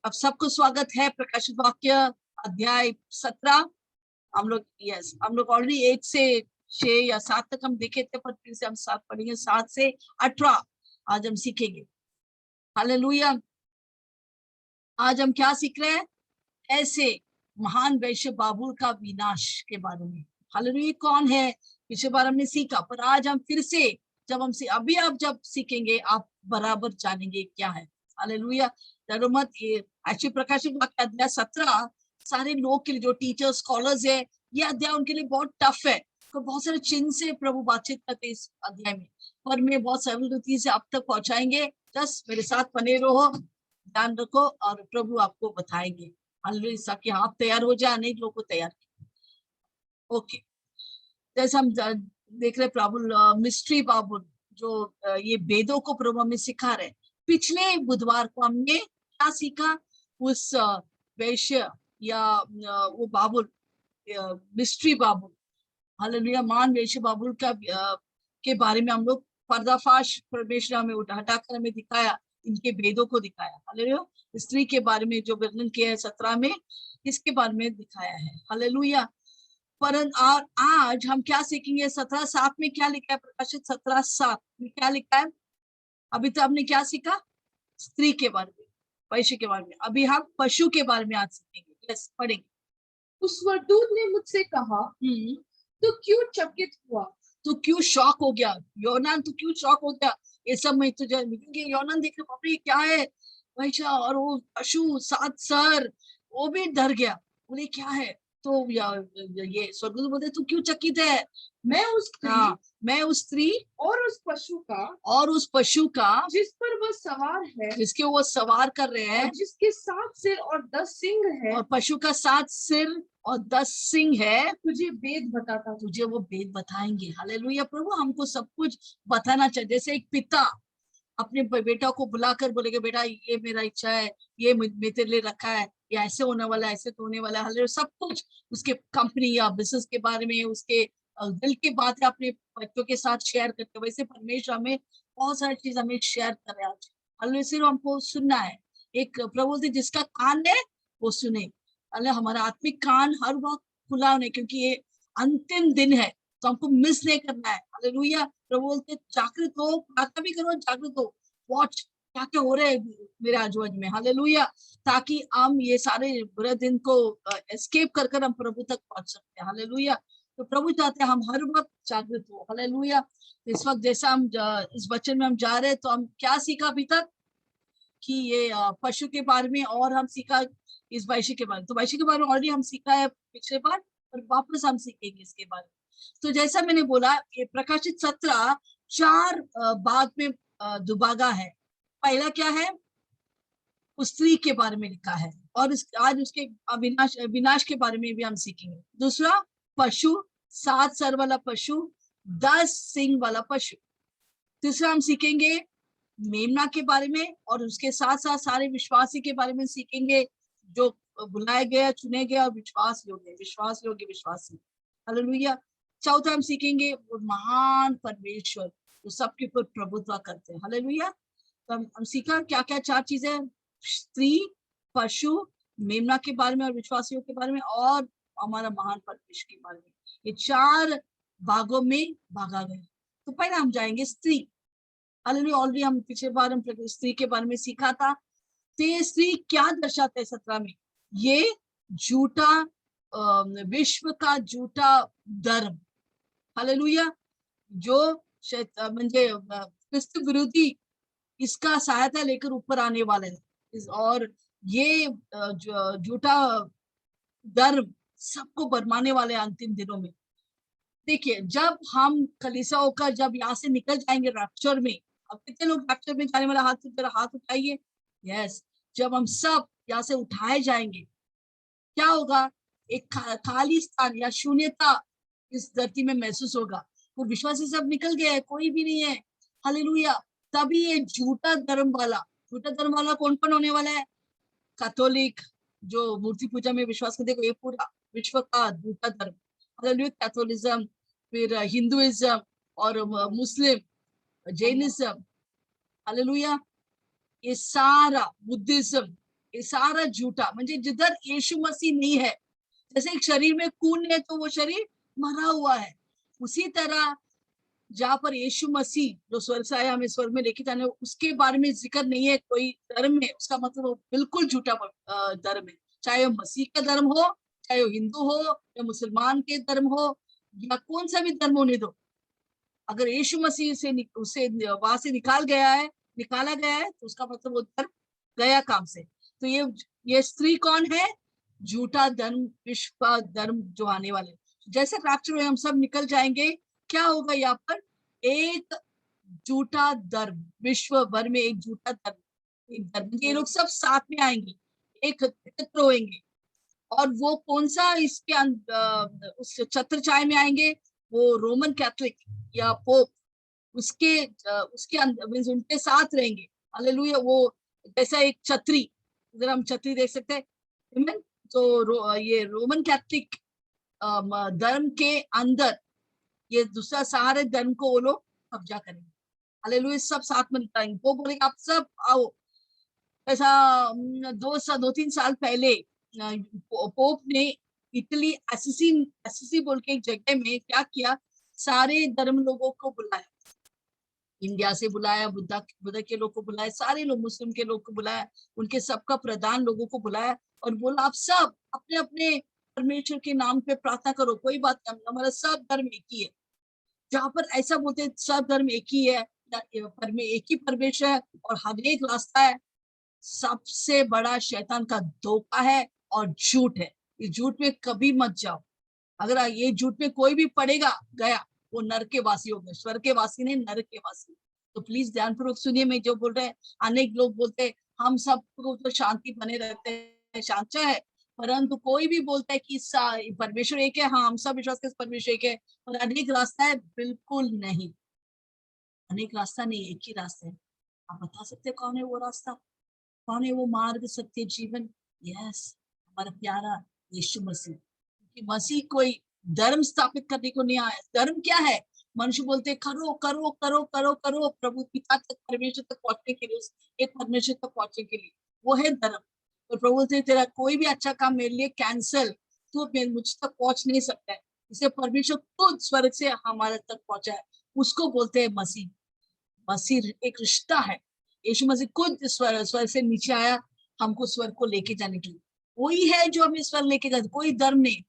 अब सबको स्वागत है प्रकाशित वाक्य अध्याय 17। हम लोग ऑलरेडी 1 से 6 या 7 तक हम देखे थे, पर फिर से हम 7 पढ़ेंगे, 7 से 18 आज हम सीखेंगे। हालेलुया। आज हम क्या सीख रहे हैं? ऐसे महान वैश्य बाबुल का विनाश के बारे में। हालेलुया। कौन है? पिछले बार हमने सीखा, पर आज हम फिर से अभी आप जब सीखेंगे आप बराबर जानेंगे क्या है। हालेलुया। डरो मत। ये एक्चुअली प्रकाशित वाक्य अध्याय 17 सारे लोग के लिए, जो टीचर्स स्कॉलर्स है, ये अध्याय उनके लिए बहुत टफ है। तो बहुत सारे चिन्ह से प्रभु बातचीत करते इस अध्याय में, पर मैं बहुत सरलता से आप तक पहुंचाएंगे। जस्ट मेरे साथ बने रहो, ध्यान रखो और प्रभु आपको बताएंगे। हालेलुया। कि आप तैयार हो जाए, अनेक लोगों को तैयार। ओके, जैसे हम देख रहे प्रभु मिस्ट्री बाबुल, जो ये वेदों को प्रभु हमें सिखा रहे। पिछले बुधवार को हमने क्या सीखा? उस वैश्य या वो बाबुल, मिस्ट्री बाबुल, हालेलुया, मान वैश्य बाबुल का के बारे में हम लोग पर्दाफाश परमेश्वर हमें हटाकर हमें दिखाया, इनके वेदों को दिखाया। हालेलुया। स्त्री के बारे में जो वर्णन किया है 17 में, इसके बारे में दिखाया है। हालेलुया। परंतु और आज हम क्या सीखेंगे? 17:7 में क्या लिखा है? प्रकाशित 17:7 में क्या लिखा है? अभी तो हमने क्या सीखा? स्त्री के बारे में, वैश्य के बारे में। अभी हम पशु के बारे में आज सीखेंगे। यस, पढ़ेंगे। उस स्वर्गदूत ने मुझसे कहा, तो क्यों चकित हुआ? तो क्यों शॉक हो गया? योनान, तो क्यों शॉक हो गया? ये सब में तुझे योनान देख रहे, बाप रे क्या है वैश्य और वो पशु 7 सर, वो भी डर गया। बोले क्या है? तो ये स्वर्गदूत बोलते तू क्यों चकित है? मैं उस स्त्री और उस पशु का जिस पर वह सवार है, जिसके वो सवार कर रहे हैं, जिसके 7 सिर और 10 सिंग है, और पशु का 7 सिर और 10 सिंग है, तुझे वेद बताता, तुझे वो वेद बताएंगे। हालेलुया। प्रभु हमको सब कुछ बताना चाहिए। जैसे एक पिता अपने बेटा को बुलाकर बोलेगा, बेटा ये मेरा इच्छा है, ये मैं तेरे लिए रखा है, ये ऐसे होने वाला है, ऐसे तो होने वाला है। हालेलुया। सब कुछ उसके कंपनी या बिजनेस के बारे में, उसके दिल की बातें अपने बच्चों के साथ शेयर करते। वैसे परमेश्वर हमें बहुत सारी चीज हमें शेयर कर रहे हैं आज। हालेलुया। सिर्फ हमको सुनना है। एक प्रभु बोलते जिसका कान है वो सुने। हालेलुया। हमारा आत्मिक कान हर वक्त खुला होने, क्योंकि ये अंतिम दिन है, तो हमको मिस नहीं करना है। हालेलुया। प्रभु बोलते जागृत हो, प्रार्थना भी करो, जागृत हो, वॉच क्या क्या हो रहा है मेरे आजू बाजू में। हालेलुया। ताकि हम ये सारे बुरे दिन को एस्केप कर कर हम प्रभु तक पहुंच सकते हैं। हालेलुया। तो प्रभु चाहते हैं हम हर वक्त जागृत हो। हालेलुया। इस वक्त जैसा हम इस वचन में हम जा रहे हैं, तो हम क्या सीखा अभी तक? कि ये पशु के बारे में, और हम सीखा इस वैश्य के बारे में। तो वैश्य के बारे में ऑलरेडी हम सीखा है पिछले बार, और वापस हम सीखेंगे इसके बारे में। तो जैसा मैंने बोला, ये प्रकाशित 17 4 भाग में दुभागा है। पहला क्या है? उस स्त्री के बारे में लिखा है, और आज उसके विनाश के बारे में भी हम सीखेंगे। दूसरा, पशु, 7 सर वाला पशु, 10 सिंग वाला पशु। तीसरा, हम सीखेंगे मेमना के बारे में, और उसके साथ साथ सारे विश्वासी के बारे में सीखेंगे, जो बुलाए गए, चुने गए और विश्वास योग्य विश्वासी। हालेलुया। चौथा, हम सीखेंगे वो महान परमेश्वर जो सबके ऊपर प्रभुत्व करते हैं। हालेलुया। तो हम सीखा क्या क्या 4 चीजें? स्त्री, पशु, मेमना के बारे में और विश्वासियों के बारे में, और हमारा महान परमेश्वर के बारे में। ये 4 भागों में भागा गया। तो पहले हम जाएंगे स्त्री। हालेलुया। ऑलरेडी हम पिछले बार हम स्त्री के बारे में सीखा था। तो ये स्त्री क्या दर्शाता है 17 में? ये झूठा विश्व का झूठा धर्म। हालेलुया। जो म्हणजे क्रिस्त विरोधी इसका सहायता लेकर ऊपर आने वाले हैं, और ये झूठा धर्म सबको बरमाने वाले अंतिम दिनों में। देखिए, जब हम कलीसिया होकर जब यहाँ से निकल जाएंगे रैप्चर में, अब कितने लोग रैप्चर में जाने वाला हाथ उठाइए। यस। जब हम सब यहाँ से उठाए जाएंगे, क्या होगा? एक खाली स्थान या शून्यता इस धरती में महसूस होगा। वो विश्वासी सब निकल गए, कोई भी नहीं है। हालेलुया। तभी ये झूठा धर्म वाला कौन कौन होने वाला है? कैथोलिक, जो मूर्ति पूजा में विश्वास करते हैं, ये पूरा विश्व का झूठा धर्म। हालेलुया। कैथोलिज्म, फिर हिंदुइज्म, और मुस्लिम, जैनिज्म। हालेलुया। ये सारा बुद्धिज्म, ये सारा झूठा, म्हणजे जिधर यीशु मसीह नहीं है, जैसे एक शरीर में खून है तो वो शरीर मरा हुआ है, उसी तरह जहाँ पर यीशु मसीह जो स्वर्ग से आया हमें स्वर्ग में लेके जाने, उसके बारे में जिक्र नहीं है कोई धर्म में, उसका मतलब वो बिल्कुल झूठा धर्म है। चाहे वो मसीह का धर्म हो, चाहे वो हिंदू हो या मुसलमान के धर्म हो या कौन सा भी धर्म होने दो, अगर यीशु मसीह से उसे वहां से निकाला गया है तो उसका मतलब वो धर्म गया काम से। तो ये स्त्री कौन है? झूठा धर्म, विश्व का धर्म जो आने वाले, जैसे रैप्चर में हम सब निकल जाएंगे, क्या होगा यहाँ पर? एक झूठा धर्म, विश्व भर में एक झूठा धर्म, एक धर्म, ये लोग सब साथ में आएंगे, एकत्र होंगे। और वो कौन सा इसके उस छत्र छाया में आएंगे? वो रोमन कैथोलिक या पोप, उसके मींस उनके साथ रहेंगे। हालेलुया। वो जैसा एक छतरी, इधर हम छतरी देख सकते हैं, तो ये रोमन कैथोलिक धर्म के अंदर ये दूसरा सारे धर्म को वो लोग कब्जा करेंगे। हालेलुया। सब साथ में निकलेंगे। वो बोलेंगे आप सब आओ। ऐसा 2-3 साल पहले पोप ने इटली असिसी बोल के एक जगह में क्या किया, सारे धर्म लोगों को बुलाया, इंडिया से बुलाया, बुद्ध के लोग को बुलाया, सारे लोग, मुस्लिम के लोग को बुलाया, उनके सबका प्रधान लोगों को बुलाया और बोला आप सब अपने अपने परमेश्वर के नाम पे प्रार्थना करो, कोई बात नहीं, हमारा सब धर्म एक ही है। जहाँ पर ऐसा बोलते हैं सब धर्म एक ही है, एक ही परमेश्वर है और हर एक रास्ता है, सबसे बड़ा शैतान का धोखा है और झूठ है। इस झूठ में कभी मत जाओ। अगर ये झूठ में कोई भी पड़ेगा गया, वो नरक के वासी हो गए, स्वर्ग के वासी नहीं, नरक के वासी। तो प्लीज ध्यानपूर्वक सुनिए मैं जो बोल रहे हैं। अनेक लोग बोलते हैं हम सबको तो शांति बने रहते हैं, शांत है, परंतु कोई भी बोलता है कि परमेश्वर एक है, हाँ हम सब विश्वास करते परमेश्वर एक है, और अनेक रास्ता है, बिल्कुल नहीं, अनेक रास्ता नहीं, एक ही रास्ता है। आप बता सकते हैं कौन है वो रास्ता, कौन है वो मार्ग, सत्य, जीवन? यस, हमारा प्यारा यीशु मसीह। कि मसीह कोई धर्म स्थापित करने को नहीं आया। धर्म क्या है? मनुष्य बोलते करो करो करो करो करो प्रभु पिता तक, परमेश्वर तक पहुंचने के लिए, एक परमेश्वर तक पहुंचने के लिए, वो है धर्म। तो प्रभु बोलते तेरा कोई भी अच्छा काम मेरे लिए कैंसल, तो मुझ तक पहुंच नहीं सकता है। इसे परमेश्वर खुद स्वर्ग से हमारे तक पहुंचा है, उसको बोलते हैं मसीह। मसीह एक रिश्ता है। यीशु मसीह खुद स्वर्ग से नीचे आया हमको स्वर्ग को लेके जाने के लिए, वही है जो हमें स्वर्ग लेके जाते, कोई धर्म नहीं।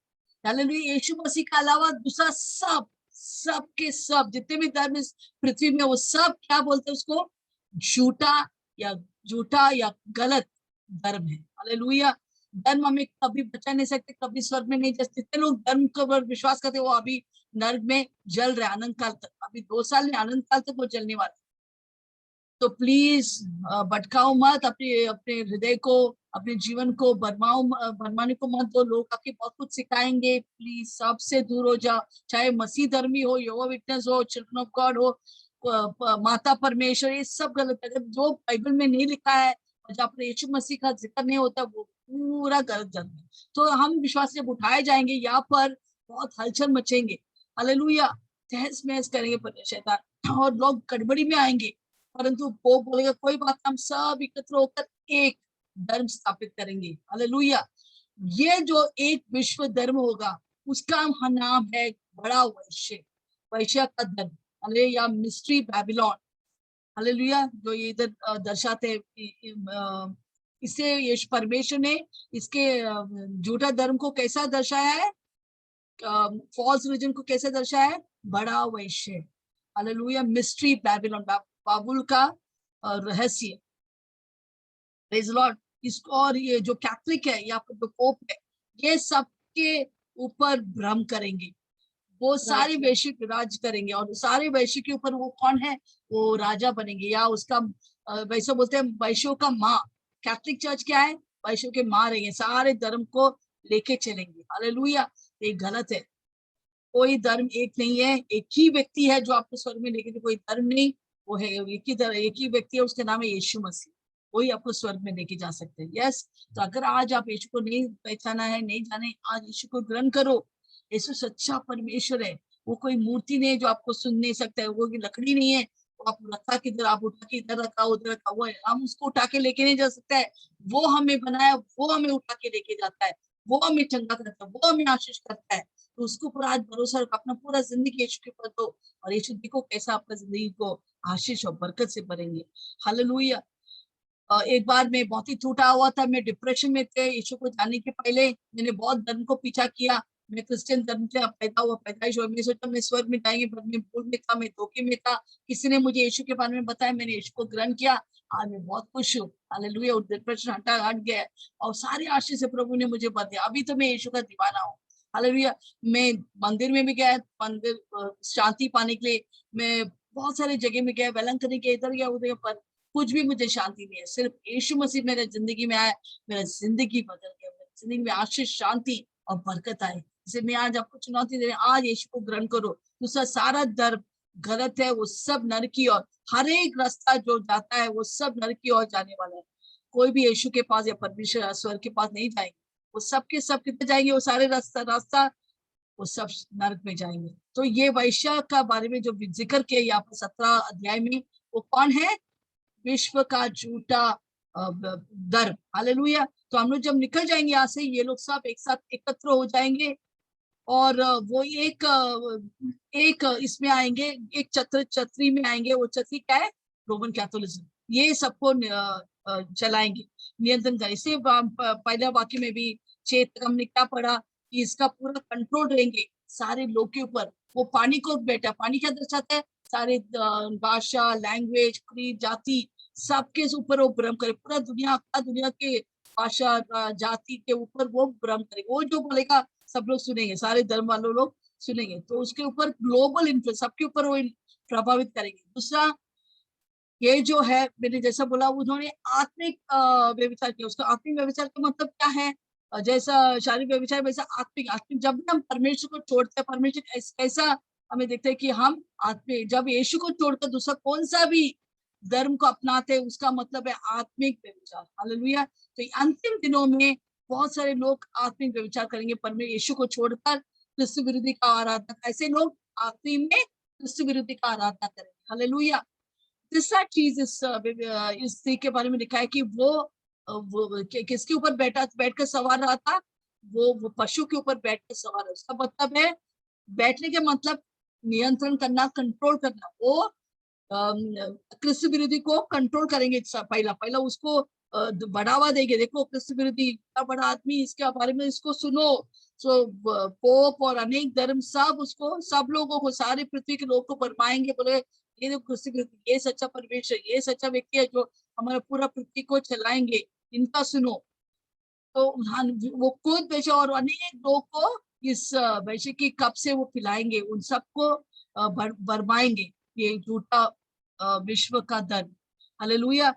हालेलुया। यीशु मसीह का अलावा दूसरा सब के सब जितने भी धर्म इस पृथ्वी में, वो सब क्या बोलते हैं उसको? झूठा या गलत धर्म है। हालेलुया। धर्म हमें कभी बचा नहीं सकते, कभी स्वर्ग में नहीं जा सकते। जितने लोग धर्म को विश्वास करते वो अभी नर्क में जल रहे अनंत काल तक, अभी 2 साल में अनंत काल तक वो जलने वाले। तो प्लीज भटकाओ मत, अपने अपने हृदय को, अपने जीवन को भरमाने को मत दो। लोग आपके बहुत कुछ सिखाएंगे, प्लीज सबसे दूर हो जाओ। चाहे मसीह धर्मी हो, यहोवा विटनेस हो, चिल्ड्रन ऑफ गॉड हो, माता परमेश्वर, ये सब गलत है। जो बाइबल में नहीं लिखा है और जहाँ पर यीशु मसीह का जिक्र नहीं होता, वो पूरा गलत धर्म है। तो हम विश्वास जब उठाए जाएंगे, यहाँ पर बहुत हलचल मचेंगे। हालेलुया। तहस महस करेंगे शैतान और लोग गड़बड़ी में आएंगे, परंतु वो बोलेगा कोई बात, हम सब एकत्र होकर एक धर्म स्थापित करेंगे। हालेलुया। ये जो एक विश्व धर्म होगा, उसका नाम है बड़ा वैश्य का धर्म, या मिस्ट्री बैबिलोन। हालेलुया। जो ये इधर दर्शाते हैं, इसे यीशु परमेश्वर ने इसके झूठा धर्म को कैसा दर्शाया है, फॉल्स रिलीजन को कैसे दर्शाया है? बड़ा वैश्य। हालेलुया। मिस्ट्री बैबिलोन, बाबुल का रहस्य। Praise Lord. इसको, और ये जो कैथोलिक है या जो पोप है, ये सबके ऊपर भ्रम करेंगे, वो सारे वैश्विक राज करेंगे, और सारे वैश्य के ऊपर वो कौन है? वो राजा बनेंगे, या उसका वैसे बोलते हैं वैश्यों का माँ। कैथोलिक चर्च क्या है? वैश्यों के माँ रहेंगे, सारे धर्म को लेके चलेंगे। हालेलुया। ये गलत है। कोई धर्म एक नहीं है, एक ही व्यक्ति है जो आपको स्वर्ग में लेके, कोई धर्म नहीं, वो है एक ही व्यक्ति है, उसका नाम है यीशु मसीह। वही आपको स्वर्ग में लेके जा सकते हैं। यस। तो अगर आज आप यीशु को नहीं पहचाना है, नहीं जाने, आज यीशु को ग्रहण करो। यीशु सच्चा परमेश्वर है, वो कोई मूर्ति नहीं है जो आपको सुन नहीं सकता है, वो लकड़ी नहीं है, आप रखा किधर, आप उठा के इधर रखा उधर रखा, वो है, हम उसको उठा के लेके नहीं जा सकते है। वो हमें बनाया, वो हमें उठा के लेके जाता है, वो हमें चंगा करता है, वो हमें आशीष करता है। तो उसके ऊपर आज भरोसा रखो, अपना पूरा जिंदगी यीशु के ऊपर दो, और यीशु देखो कैसा आपका जिंदगी को आशीष और बरकत से भरेंगे। हालेलुया। एक बार मैं बहुत ही टूटा हुआ था, मैं डिप्रेशन में थे। यीशु को जानने के पहले मैंने बहुत धर्म को पीछा किया। मैं क्रिश्चियन धर्म से पैदा हुआ, पैदाइश हुआ। मैं सोचा मैं स्वर्ग में जाएंगे, पर मैं भूल में था, मैं धोखे में था। किसी ने मुझे यीशु के बारे में बताया, मैंने यीशु को ग्रहण किया। आज मैं बहुत खुश हूँ। हालेलुया। और डिप्रेशन हट गया है, और सारी आशीष से प्रभु ने मुझे बता दिया। अभी तो मैं यीशु का दीवाना हूँ। हालेलुया। मैं मंदिर में भी गया, मंदिर शांति पाने के लिए। मैं बहुत सारे जगह में गया, वेलन करने के, इधर गया उधर गया, पर कुछ भी मुझे शांति नहीं है। सिर्फ यीशु मसीह मेरे जिंदगी में आया, मेरा जिंदगी बदल गया, मेरी जिंदगी में आशीष, शांति और बरकत आए। जैसे मैं आज आपको चुनौती दे रही हूं, आज यीशु को ग्रहण करो। दूसरा सारा धर्म गलत है, वो सब नरक की ओर, हर एक रास्ता जो जाता है वो सब नरक की ओर जाने वाला है। कोई भी यीशु के पास या परमेश्वर स्वर्ग के पास नहीं जाएंगे। वो सब के सब कितने जाएंगे? वो सारे रास्ता वो सब नरक में जाएंगे। तो ये वैश्य का बारे में जो जिक्र किया यहाँ पर 17 अध्याय में, वो कौन है? विश्व का झूठा धर्म। हालेलुया। तो हम लोग जब निकल जाएंगे यहाँ से, ये लोग सब एक साथ एकत्र हो जाएंगे, और वो एक इसमें आएंगे, एक छतरी में आएंगे। वो छतरी क्या है? Roman Catholicism. ये सबको चलाएंगे, नियंत्रण करें। इसे पहले वाक्य में भी 6 तक हमने क्या पढ़ा कि इसका पूरा कंट्रोल रहेंगे सारे लोग के ऊपर। वो पानी को बेटा, पानी क्या दर्शाता है? सारे भाषा, लैंग्वेज, क्रीड, जाति, सबके ऊपर वो भ्रम करे। पूरा दुनिया के भाषा, जाति के ऊपर वो भ्रम करे। वो जो बोलेगा सब लोग सुनेंगे, सारे धर्म वालों लोग सुनेंगे। तो उसके ऊपर ग्लोबल इन्फ्लुएंस, सबके ऊपर वो प्रभावित करेंगे। दूसरा, ये जो है मैंने जैसा बोला, उन्होंने आत्मिक व्यभिचार किया। उसका आत्मिक व्यभिचार का मतलब क्या है? जैसा शारीरिक व्यभिचार, वैसा आत्मिक जब भी हम परमेश्वर को छोड़ते हैं, परमेश्वर कैसा हमें देखते हैं कि हम आत्मिक, जब यीशु को छोड़कर दूसरा कौन सा भी धर्म को अपनाते हैं, उसका मतलब है आत्मिक व्यभिचार। हालेलुया। तो अंतिम दिनों में बहुत सारे लोग आत्मिक व्यभिचार करेंगे, परमेश्वर यीशु को छोड़कर क्रिस्त विरोधी का आराधना। ऐसे लोग आत्मिक में क्रिस्त विरोधी का आराधना करेंगे। हालेलुया। तीसरा चीज इस स्त्री के बारे में लिखा है कि वो किसके ऊपर बैठकर सवार रहा था? वो पशु के ऊपर बैठकर सवार है। उसका मतलब है, बैठने के मतलब नियंत्रण करना, कंट्रोल करना। वो क्रिस्त विरोधी को कंट्रोल करेंगे। पहला उसको बढ़ावा देंगे। देखो क्रिस्त विरोधी इतना बड़ा आदमी, इसके बारे में इसको सुनो। सो पोप और अनेक धर्म सब लोगों को, सारे पृथ्वी के लोग को बरमाएंगे। बोले ये जो क्रिस्त विरोधी, ये सच्चा परमेश्वर, ये सच्चा व्यक्ति है जो हमारा पूरा पृथ्वी को चलाएंगे, इनका सुनो। तो वो खुद वैसे और अनेक लोग को इस वैसे की कप से वो पिलाएंगे, उन सबको बरमाएंगे। ये झूठा विश्व का धर्म। हालेलुया।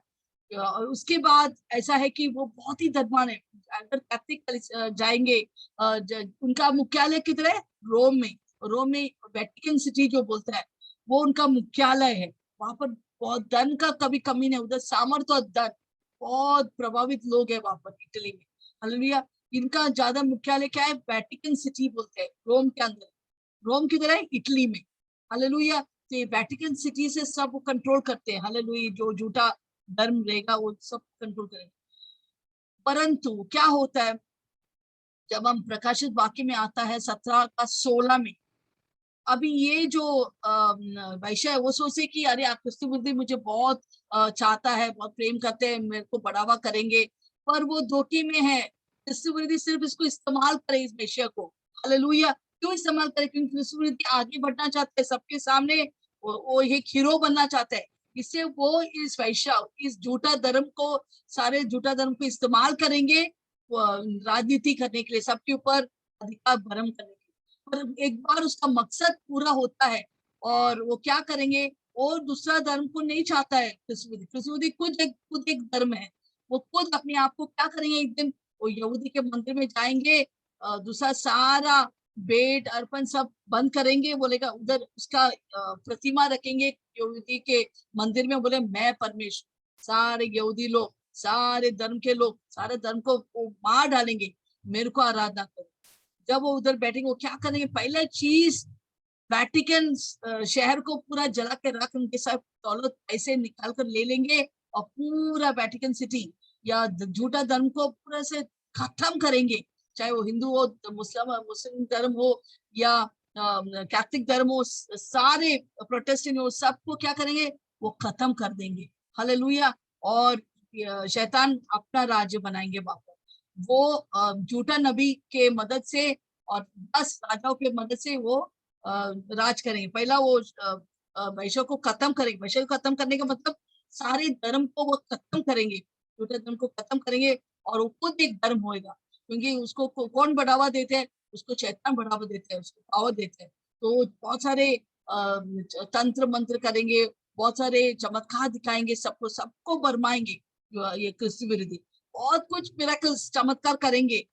और उसके बाद ऐसा है कि वो बहुत ही धनवान है। अगर कैथलिक जाएंगे, उनका मुख्यालय किधर है? रोम में वेटिकन सिटी जो बोलता है, वो उनका मुख्यालय है। वहां पर बहुत धन का कभी कमी नहीं, उधर सामर्थ्य और धन, बहुत प्रभावित लोग है वहां पर इटली में। हालेलुया। इनका ज्यादा मुख्यालय क्या है? वेटिकन सिटी बोलते हैं, रोम के अंदर। रोम किधर है? इटली में। हालेलुया। तो ये वेटिकन सिटी से सब कंट्रोल करते हैं। हालेलुया। जो झूठा धर्म रहेगा वो सब कंट्रोल करेगा। परंतु क्या होता है जब हम प्रकाशित वाक्य में आता है 17 का 16 में, अभी ये जो वैश्य है वो सोचे कि अरे क्रिस्त बुद्धि मुझे बहुत चाहता है, बहुत प्रेम करते हैं, मेरे को बढ़ावा करेंगे, पर वो धोखे में है। क्रिस्त बुद्धि सिर्फ इसको इस्तेमाल करे, इस वैश्य को। हालेलुया। क्यों इस्तेमाल करे? क्योंकि क्रिस्त बुद्धि आगे बढ़ना चाहते हैं, सबके सामने वो एक हीरो बनना चाहते हैं। इससे वो इस वैश्य, इस झूठा धर्म को, सारे झूठा धर्म को इस्तेमाल करेंगे राजनीति करने के लिए, सबके ऊपर अधिकार भ्रम करने के लिए। पर एक बार उसका मकसद पूरा होता है, और वो क्या करेंगे? और दूसरा धर्म को नहीं चाहता है क्रिस्त खुद एक धर्म है। वो खुद अपने आप को क्या करेंगे? एक दिन वो यहूदी के मंदिर में जाएंगे, दूसरा सारा भेंट अर्पण सब बंद करेंगे। बोलेगा उधर उसका प्रतिमा रखेंगे यहूदी के मंदिर में। बोले मैं परमेश्वर। सारे यहूदी लोग, सारे धर्म के लोग, सारे धर्म को वो मार डालेंगे, मेरे को आराधना करो। जब वो उधर बैठेंगे, वो क्या करेंगे? पहला चीज वेटिकन शहर को पूरा जला के रख, उनके सब दौलत पैसे निकाल कर ले लेंगे और पूरा वेटिकन सिटी या झूठा धर्म को पूरा से खत्म करेंगे, चाहे वो हिंदू हो, मुस्लिम धर्म हो या कैथलिक धर्म हो, सारे प्रोटेस्टेंट हो, सबको क्या करेंगे, वो खत्म कर देंगे। हालेलुया। और शैतान अपना राज्य बनाएंगे वापस। वो झूठा नबी के मदद से और 10 राजाओं के मदद से वो राज करेंगे। पहला वो वैश्यों को खत्म करेंगे। वैश्यों को खत्म करने का मतलब सारे धर्म को वो खत्म करेंगे, झूठे धर्म को खत्म करेंगे और वो खुद एक धर्म होएगा, क्योंकि उसको कौन बढ़ावा देते हैं, उसको शैतान बढ़ावा देते हैं, उसको पावर देते हैं। तो बहुत सारे तंत्र मंत्र करेंगे, बहुत सारे चमत्कार दिखाएंगे, सबको भरमाएंगे। ये क्रिस्त विरोधी बहुत कुछ मिरेकल्स चमत्कार करेंगे।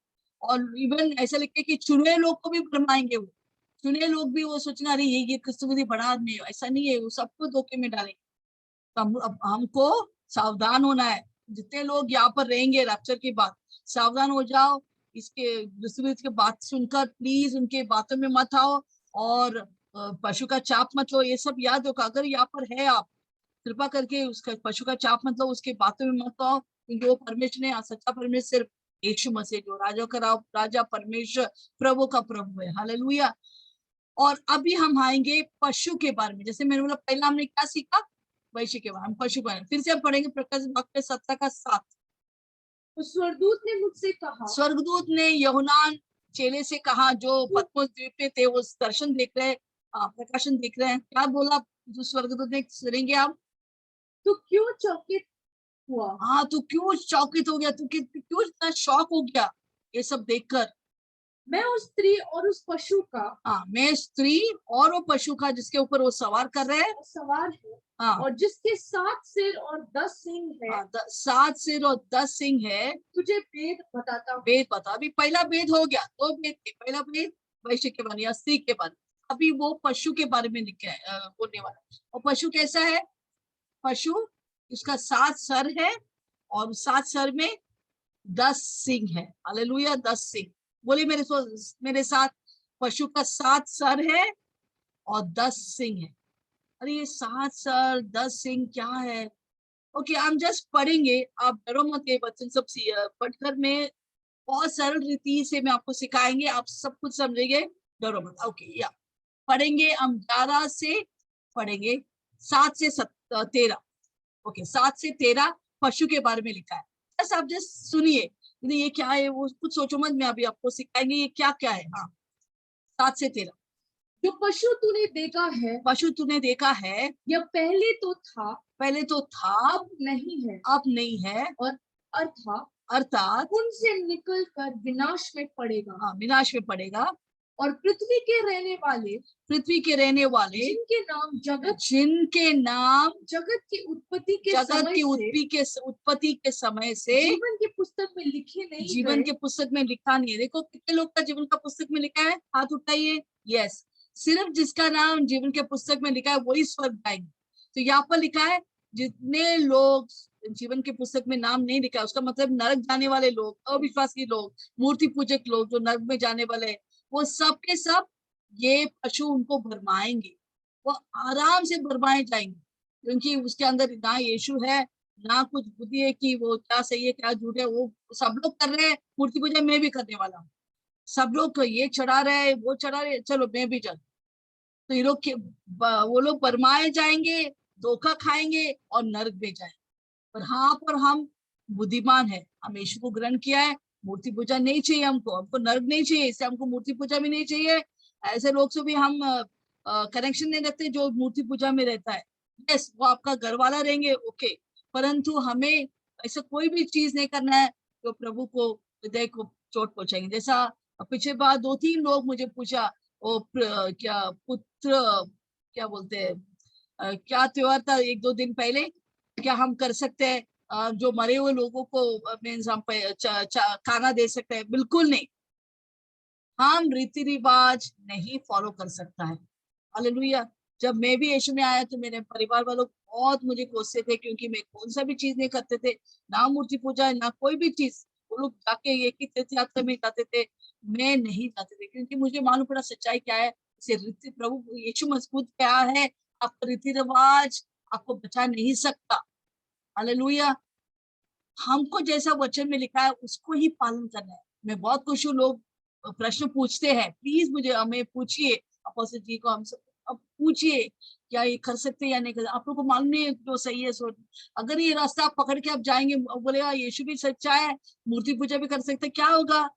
और इवन ऐसा लिखे कि चुने लोग को भी भरमाएंगे। वो चुने लोग भी वो सोचना, अरे ये क्रिस्त विरोधी बड़ा आदमी है, ऐसा नहीं है, वो सबको धोखे में डालेंगे। तो अब हमको सावधान होना है। जितने लोग यहाँ पर रहेंगे रैप्चर की बात, सावधान हो जाओ। इसके के बात सुनकर प्लीज उनके बातों में मत आओ और पशु का चाप मत लो। ये सब याद रखो। अगर यहाँ पर है आप, कृपा करके उसका पशु का चाप मत लो, उसके बातों में मत आओ, क्योंकि वो परमेश्वर ने, सच्चा परमेश्वर सिर्फ यीशु मसीह, जो राजा का राजा, परमेश्वर, प्रभु का प्रभु है। हालेलुया। और अभी हम आएंगे पशु के बारे में। जैसे मैंने बोला, पहला हमने क्या सीखा, वैश्य के बारे में, पशु के बारे में। फिर से हम पढ़ेंगे प्रकाश वाक्य 17 का 7। तो स्वर्गदूत ने मुझसे कहा, स्वर्गदूत ने यूहन्ना चेले से कहा, जो पतमोस द्वीप पे थे, वो दर्शन देख रहे हैं, प्रकाशन देख रहे हैं। क्या बोला जो स्वर्गदूत ने, सुनेंगे आप। तो क्यों चौकित हुआ? हाँ, तू क्यों चौकित हो गया, तू क्यों इतना शॉक हो गया ये सब देखकर। मैं उस स्त्री और उस पशु का, हाँ, मैं स्त्री और वो पशु का जिसके ऊपर वो सवार कर रहे हैं, सवार है, हाँ, और जिसके 7 सिर और 10 सिंग है, 7 सिर और 10 सिंग है, तुझे भेद बताता हूं। भेद बता। अभी पहला भेद हो गया, 2 भेद थे। पहला भेद वैश्य के बारे या स्त्री के बारे, अभी वो पशु के बारे में लिखा है, बोलने वाला। और पशु कैसा है, पशु उसका 7 सर है और 7 सर में 10 सिंग है। हालेलुया। 10 सिंग बोले मेरे साथ, पशु का 7 सर है और 10 सिंग है। अरे ये 7 सर 10 सिंग क्या है। ओके, हम जस्ट पढ़ेंगे, आप डरो मत। ये बच्चन सब पढ़कर मैं बहुत सरल रीति से मैं आपको सिखाएंगे, आप सब कुछ समझेंगे, डरो मत। ओके, या पढ़ेंगे हम 11 से पढ़ेंगे 7 से 13। ओके, 7 से 13 पशु के बारे में लिखा है। बस आप जस्ट सुनिए, ये क्या है वो कुछ सोचो मत, मैं अभी आपको सिखाएंगे ये क्या क्या है। हाँ, 7 से 13। जो पशु तूने देखा है, पशु तूने देखा है, यह पहले तो था, अब नहीं है, अब नहीं है, और अर्थात उनसे निकल कर विनाश में पड़ेगा। हाँ, विनाश में पड़ेगा। और पृथ्वी के रहने वाले जिनके नाम जगत की उत्पत्ति के समय से जीवन की पुस्तक में लिखे नहीं, जीवन के पुस्तक में लिखा नहीं है। देखो कितने लोग का जीवन का पुस्तक में लिखा है, हाथ उठाइए। यस, सिर्फ जिसका नाम जीवन के पुस्तक में लिखा है वही स्वर्ग जाएंगे। तो यहाँ पर लिखा है जितने लोग जीवन के पुस्तक में नाम नहीं लिखा है, उसका मतलब नरक जाने वाले लोग, अविश्वासी लोग, मूर्ति पूजक लोग जो नरक में जाने वाले हैं, वो सब के सब ये पशु उनको भरमाएंगे। वो आराम से भरमाए जाएंगे, क्योंकि उसके अंदर ना यीशु है, ना कुछ बुद्धि है कि वो क्या सही है क्या झूठ है। वो सब लोग कर रहे हैं मूर्ति पूजा, मैं भी करने वाला हूँ। सब लोग ये चढ़ा रहे हैं, वो चढ़ा रहे, चलो मैं भी चल। तो ये लोग वो लोग भरमाए जाएंगे, धोखा खाएंगे और नरक में जाएंगे। पर हाँ, पर हम बुद्धिमान है, हम यीशु को ग्रहण किया है। मूर्ति पूजा नहीं चाहिए हमको नरक नहीं चाहिए, इससे हमको मूर्ति पूजा भी नहीं चाहिए। ऐसे लोग से भी हम कनेक्शन नहीं रखते जो मूर्ति पूजा में रहता है। यस, वो आपका घर वाला रहेंगे, ओके, परंतु हमें ऐसा कोई भी चीज नहीं करना है जो प्रभु को, हृदय को चोट पहुंचाएंगे। जैसा पिछले बार 2-3 लोग मुझे पूछा, वो क्या पुत्र क्या बोलते हैं, क्या त्योहार था 1-2 दिन पहले, क्या हम कर सकते हैं जो मरे हुए लोगों को मीन्स हम खाना दे सकते हैं? बिल्कुल नहीं, हम रीति रिवाज नहीं फॉलो कर सकता है। हालेलुया। जब मैं भी यीशु में आया तो मेरे परिवार वालों बहुत मुझे कोसते थे, क्योंकि मैं कौन सा भी चीज नहीं करते थे, ना मूर्ति पूजा ना कोई भी चीज। वो लोग जाके एक ही तीर्थ यात्रा में जाते थे, मैं नहीं जाते थे, क्योंकि मुझे मालूम पड़ा सच्चाई क्या है। प्रभु यीशु मजबूत क्या है, आपका रीति रिवाज आपको बचा नहीं सकता। हालेलुया। हमको जैसा वचन में लिखा है उसको ही पालन करना है। मैं बहुत खुश हूँ, लोग प्रश्न पूछते हैं, प्लीज मुझे हमें पूछिए, अपोस्टल जी को हम सब अब पूछिए क्या ये कर सकते हैं या नहीं कर सकते। आप लोग को मालूम नहीं है जो सही है सो, अगर ये रास्ता आप पकड़ के आप जाएंगे, बोलेगा यीशु भी सच्चा है, मूर्ति पूजा भी कर सकते, क्या होगा?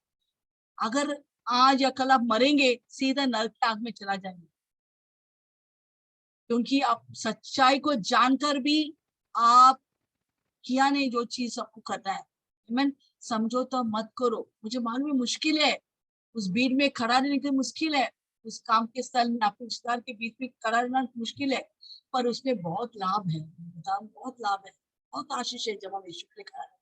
अगर आज या कल आप मरेंगे, सीधा नरक की आग में चला जाएंगे, क्योंकि आप सच्चाई को जानकर भी आप किया नहीं जो चीज आपको करना है। मैं समझौता मत करो। मुझे मालूम है मुश्किल है, उस भीड़ में खड़ा रहने की मुश्किल है, उस काम के स्थल में आपके रिश्तेदार के बीच में खड़ा रहना मुश्किल है, पर उसमें बहुत लाभ है, बहुत लाभ है, बहुत आशीष है जब हम यीशु के लिए खड़ा रहते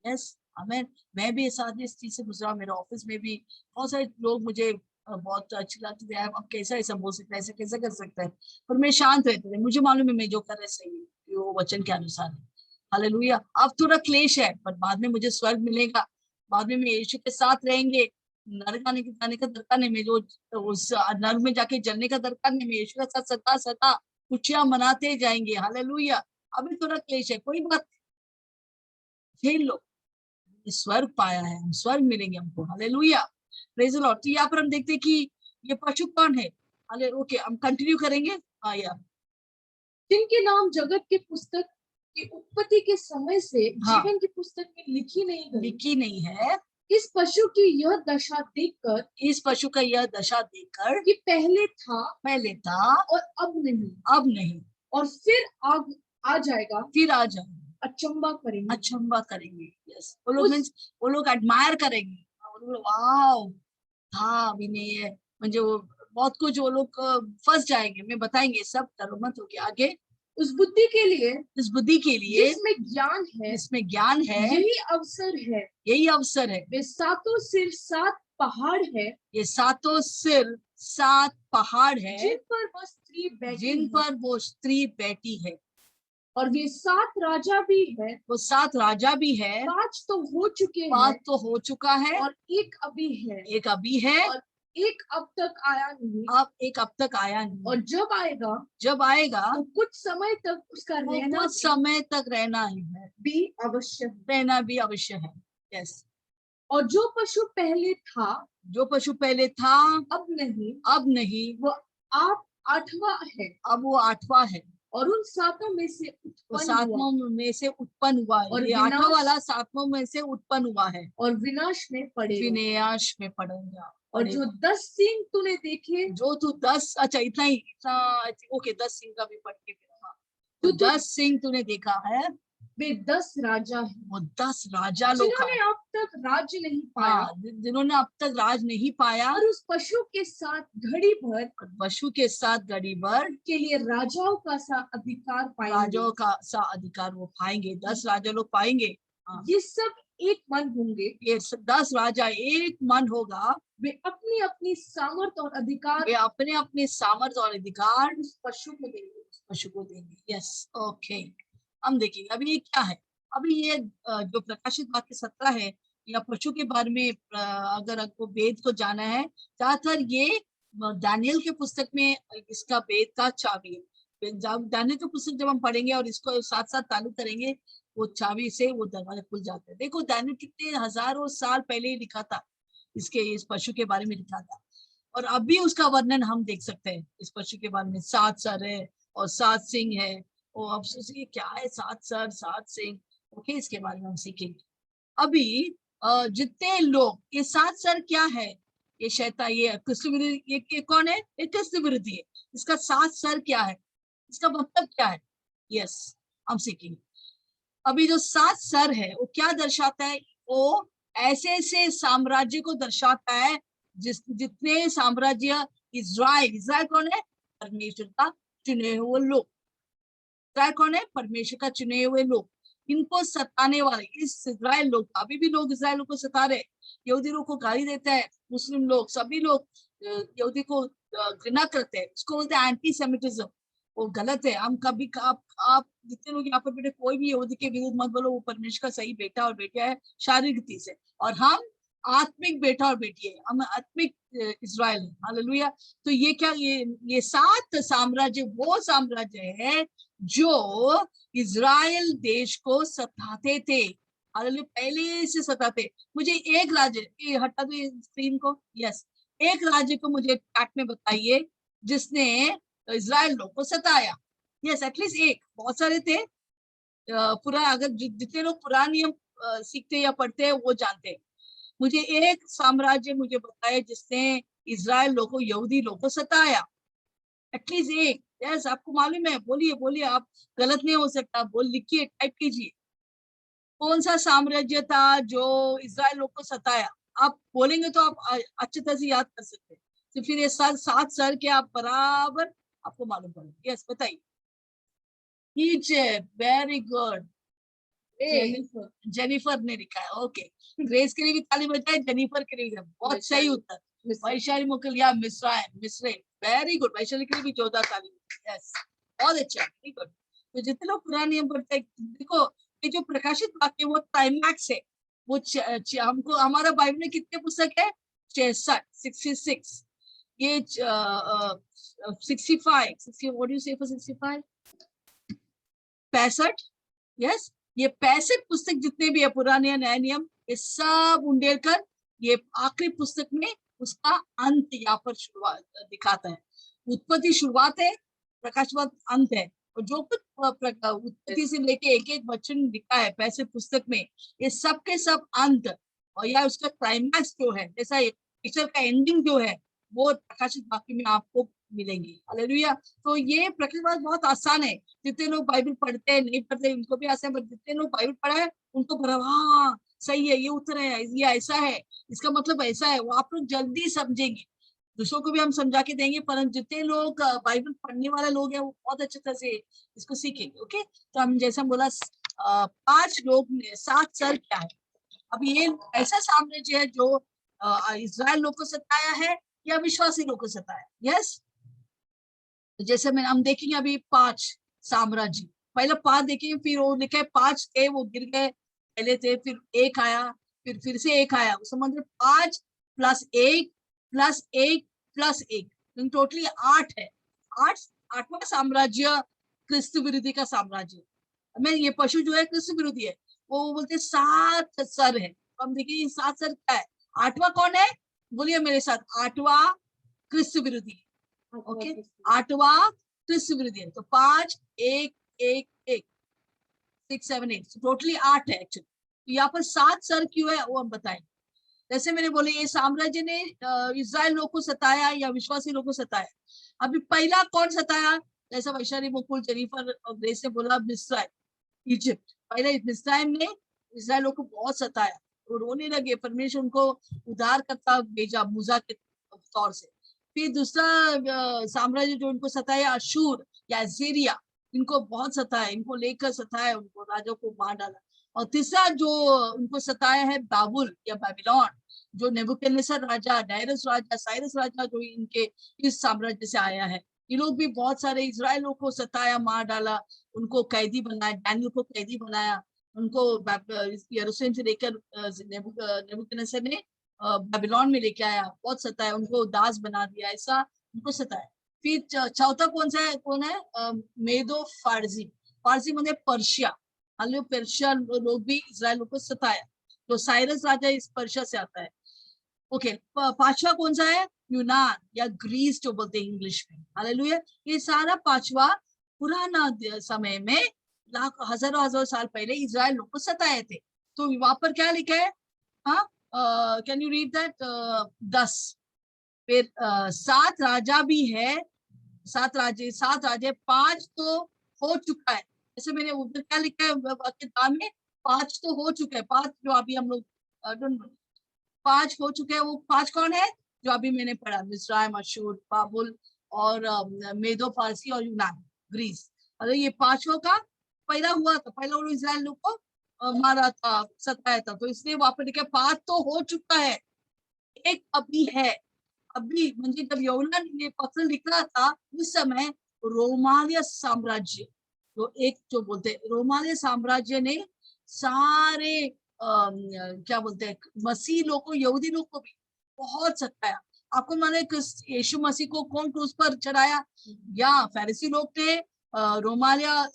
हैं। यस हमें, मैं भी इस चीज से गुजरा, मेरे ऑफिस में भी बहुत सारे लोग मुझे बहुत अच्छी लगती है, अब कैसा ऐसा बोल सकता है, ऐसा कैसा कर सकता है, पर मैं शांत रहती थी। मुझे मालूम है मैं जो कर रहा सही है, वो वचन के अनुसार है। हालेलुया। अब थोड़ा क्लेश है, पर बाद में मुझे स्वर्ग मिलेगा, बाद में मैं यीशु के साथ रहेंगे। नरक आने के जाने का दरकार नहीं, मैं जो उस नरक में जाके जलने का दरकार नहीं, मैं यीशु के साथ सदा सदा खुशियां मनाते जाएंगे। हालेलुया। अभी थोड़ा क्लेश है, कोई बात झेल लो, स्वर्ग पाया है, हम स्वर्ग मिलेंगे हमको। Hallelujah, praise the Lord. तो यहाँ पर हम देखते हैं कि ये पशु कौन है। हाले ओके, हम कंटिन्यू करेंगे। हाँ यार, जिनके नाम जगत की पुस्तक की उत्पत्ति के समय से हाँ, जीवन की पुस्तक में लिखी नहीं है। इस पशु की यह दशा देखकर, इस पशु का यह दशा देखकर कि पहले था और अब नहीं और फिर आ जाएगा, फिर आ जाएंगे, अचंबा करेंगे। यस, वो लोग मीन्स वो लोग एडमायर करेंगे, वाओ था भी नहीं है, म्हणजे वो बहुत कुछ वो लोग फंस जाएंगे। मैं बताएंगे सब, करो मत हो आगे। उस बुद्धि के लिए जिसमें ज्ञान है यही अवसर है। वे सातों सिर सात पहाड़ है, ये सातों सिर 7 पहाड़ है जिन पर वो स्त्री बैठी है, और वे 7 राजा भी है, वो 7 राजा भी है। 5 तो हो चुके हैं, 5 तो हो चुका है, और एक अभी है, और एक अब तक आया नहीं, और जब आएगा तो कुछ समय तक उसका रहना भी अवश्य है। यस, और जो पशु पहले था अब नहीं वो आप 8वां है, अब वो 8वां है, और उन सातों में से उत्पन्न हुआ है। और ये 8वां वाला 7वां में से उत्पन्न हुआ है, और विनाश में पड़ेगा। और जो 10 सींग तूने देखे, जो तू 10, अच्छा इतना ही, ओके, 10 सिंह का भी पढ़ के फिर, हाँ, तो 10 सिंह तूने देखा है, वे 10 राजा हैं, वो 10 राजा लोग जिन्होंने अब तक राज्य नहीं पाया, जिन्होंने अब तक राज नहीं पाया, और उस पशु के साथ घड़ी भर के लिए राजाओं का सा अधिकार वो पाएंगे। 10 राजा लोग पाएंगे। ये सब एक मन होंगे, ये 10 राजा एक मन होगा, वे अपनी अपनी सामर्थ और अधिकार उस पशु को देंगे। यस, ओके, हम देखेंगे अभी ये क्या है। अभी ये जो प्रकाशित वाक्य 17 है, या पशु के बारे में अगर आपको वेद को जाना है, ज्यादातर ये दानियल के पुस्तक में इसका वेद का चाबी है। दानियल की पुस्तक जब हम पढ़ेंगे और इसको साथ साथ ताल्लुक करेंगे, वो चाबी से वो दरवाजा खुल जाता है। देखो दानियल कितने हजारों साल पहले ही लिखा था, इस पशु के बारे में लिखा था, और अभी उसका वर्णन हम देख सकते हैं। इस पशु के बारे में 7 सर है और 7 सिंह है। और अब सोचिए क्या है 7 सर 7 सिंह, ओके, इसके बारे में हम सीखेंगे। अभी जितने लोग, ये 7 सर क्या है, ये शैतान, ये क्रिस्त विरोधी, ये कौन है, ये क्रिस्त विरोधी है। इसका 7 सर क्या है, इसका मतलब क्या है, यस, हम सीखेंगे। अभी जो 7 सर है वो क्या दर्शाता है, वो ऐसे ऐसे साम्राज्य को दर्शाता है जितने साम्राज्य, इज़राइल कौन है, परमेश्वर का चुने हुए लोग। इज़राइल कौन है, परमेश्वर का चुने हुए लोग। इनको सताने वाले इस इज़राइल लोग, अभी भी लोग इज़राइल को सता रहे, यहूदी लोग को गाली देते हैं, मुस्लिम लोग, सभी लोग यहूदी को घृणा करते हैं, उसको बोलते हैं एंटी सेमिटिज्म। वो गलत है। हम कभी आप जितने लोग यहाँ पर बैठे, कोई भी यहूदी के विरुद्ध मत बोलो, वो परमेश्वर का सही बेटा और बेटिया है शारीरिक रीति से, और हम आत्मिक बेटा और बेटी है, हम आत्मिक इज़राइल है। हालेलुया। तो ये क्या, ये 7 साम्राज्य वो साम्राज्य है जो इज़राइल देश को सताते थे। हालेलुया, पहले से सताते। मुझे एक राज्य, ये हटा दो ये स्क्रीन को, यस, एक राज्य को मुझे चैट में बताइए जिसने इज़राइल लोग को सताया। यस, एटलीस्ट एक, बहुत सारे थे। पूरा अगर जितने लोग पुराना नियम सीखते या पढ़ते हैं वो जानते हैं। मुझे एक साम्राज्य मुझे बताए जिसने इज़राइल लोग को, यहूदी लोग को सताया, एटलीस्ट एक। यस, आपको मालूम है, बोलिए बोलिए, आप गलत नहीं हो सकता, बोल, लिखिए, टाइप कीजिए। कौन सा साम्राज्य था जो इज़राइल लोग को सताया? आप बोलेंगे तो आप अच्छी तरह से याद कर सकते हैं। तो फिर ये 7 सर के आप बराबर आपको मालूम पड़ेगा। यस, बताइए। Egypt, very good. जेनिफर ने लिखा है, ओके। ग्रेस के लिए भी ताली बजाए, जेनिफर के लिए बहुत सही उत्तर। वैशाली मुकलिया, मिस्र, वेरी गुड। वैशाली के लिए भी जोरदार ताली। यस, बहुत अच्छा, वेरी गुड। तो जितने लोग पुराने नियम पढ़ते हैं, देखो ये जो प्रकाशित वाक्य वो क्लाइमैक्स है। वो हमको, हमारा बाइबल में कितने पुस्तक है? 66। ये 65, व्हाट डू यू से फॉर 65? 65। यस, ये 65 पुस्तक जितने भी है पुराने नए नियम, ये सब उंडेल कर ये आखिरी पुस्तक में उसका अंत यहाँ पर शुरुआत दिखाता है। उत्पत्ति शुरुआत है, प्रकाशवाद अंत है। और जो कुछ उत्पत्ति से लेके एक एक वचन लिखा है 65 पुस्तक में, ये सब के सब अंत और या उसका क्लाइमैक्स जो है, जैसा ईश्वर का एंडिंग जो है, वो प्रकाशित वाक्य में आपको मिलेंगे। हालेलुया। तो ये प्रकाशवाद बहुत आसान है। जितने लोग बाइबल पढ़ते हैं, नहीं पढ़ते, उनको भी आसान है, पर जितने लोग बाइबल पढ़ा है उनको पढ़ा, हाँ सही है, ये उत्तर है, ये ऐसा है, इसका मतलब ऐसा है, वो आप लोग जल्दी समझेंगे। दूसरों को भी हम समझा के देंगे, परंतु जितने लोग बाइबल पढ़ने वाले लोग हैं वो बहुत अच्छी तरह से इसको सीखेंगे। ओके, तो हम जैसा बोला 5 लोग ने 7 सर क्या है। अब ये ऐसा साम्राज्य है जो इज़राइल लोग को सताया है या विश्वासी लोग को सताया। यस, जैसे मैं हम देखेंगे अभी 5 साम्राज्य, पहले 5 देखेंगे, फिर वो लिखा है 5 थे, वो गिर गए, पहले थे, फिर एक आया, फिर से एक आया, समझ 5 + 1 + 1 + 1, टोटली 8 है। 8वां साम्राज्य क्रिस्त विरोधी का साम्राज्य। मैं ये पशु जो है क्रिस्त विरोधी है, वो बोलते 7 सर है। तो हम देखिए 7 सर क्या है। 8वां कौन है? बोलिए मेरे साथ, 8वां क्रिस्त विरोधी। ओके, 8वां क्रिस्त विरोधी है। तो 5 1 1 1 6 7 8, टोटली 8 है एक्चुअली। तो यहाँ पर 7 सर क्यों है वो हम बताएंगे। जैसे मैंने बोले, ये साम्राज्य ने इज़राइल लोग को सताया या विश्वासी लोग को सताया। अभी पहला कौन सताया? जैसा वैशाली, मुकुल, जेनिफर और ग्रेस ने बोला, मिस्राइम, इजिप्ट। पहले मिस्राइम ने इज़राइल लोग को बहुत सताया, वो रोने लगे, परमेश्वर उनको उद्धार करता भेजा मूसा के तौर से। फिर दूसरा साम्राज्य जो उनको सताया, अशूर या असीरिया, इनको बहुत सताया, इनको लेकर सताया, उनको राजा को मार डाला। और तीसरा जो उनको सताया है, बाबुल या बेबीलोन, जो नेबुकदनेस्सर राजा, डायरस राजा, साइरस राजा, जो इनके इस साम्राज्य से आया है। ये लोग भी बहुत सारे इज़राइल लोग को सताया, मार डाला, उनको कैदी बनाया, डैनियल को कैदी बनाया, उनको यरूशलेम से लेकर नेबुकदनेस्सर ने बेबीलोन में लेके आया, बहुत सताया, उनको दास बना दिया, ऐसा उनको सताया। फिर चौथा कौन है? मेदो फारसी। फारसी मतलब पर्शिया। हालेलुया, पर्शिया लोग भी इज़राइल को सताया। तो साइरस राजा इस पर्शिया से आता है। ओके, 5वां कौन सा है? यूनान या ग्रीस जो बोलते हैं इंग्लिश में। हालेलुया, ये सारा 5वां पुराना समय में हजारों साल पहले इज़राइल लोग को सताए थे। तो वहां पर क्या लिखा है? हाँ, कैन यू रीड दैट? 10। फिर 7 राजा भी है, 7 राजे, 5 तो हो चुका है। जैसे मैंने उधर क्या लिखा है किताब में, 5 तो हो चुका है। 5 जो अभी हम लोग 5 हो चुके हैं, वो 5 कौन है? जो अभी मैंने पढ़ा, मिस्राइम, अशूर, बाबुल और मेदो फारसी और यूनान, ग्रीस। और ये 5वां का पहला हुआ था, पहला उन्होंने इज़राइल लोग को मारा था, सताया था। तो इसलिए वहां पर लिखा 5 तो हो चुका है, एक अभी है। अभी म्हणजे जब यूनान ने पत्र लिखा था उस समय रोमानिया साम्राज्य, तो एक जो बोलते रोमानिया साम्राज्य ने सारे क्या बोलते हैं, मसीह लोग को, यहूदी लोग को भी बहुत सताया। आपको मालूम है यीशु मसीह को कौन क्रूस पर चढ़ाया? या फरीसी लोग थे, रोमालिया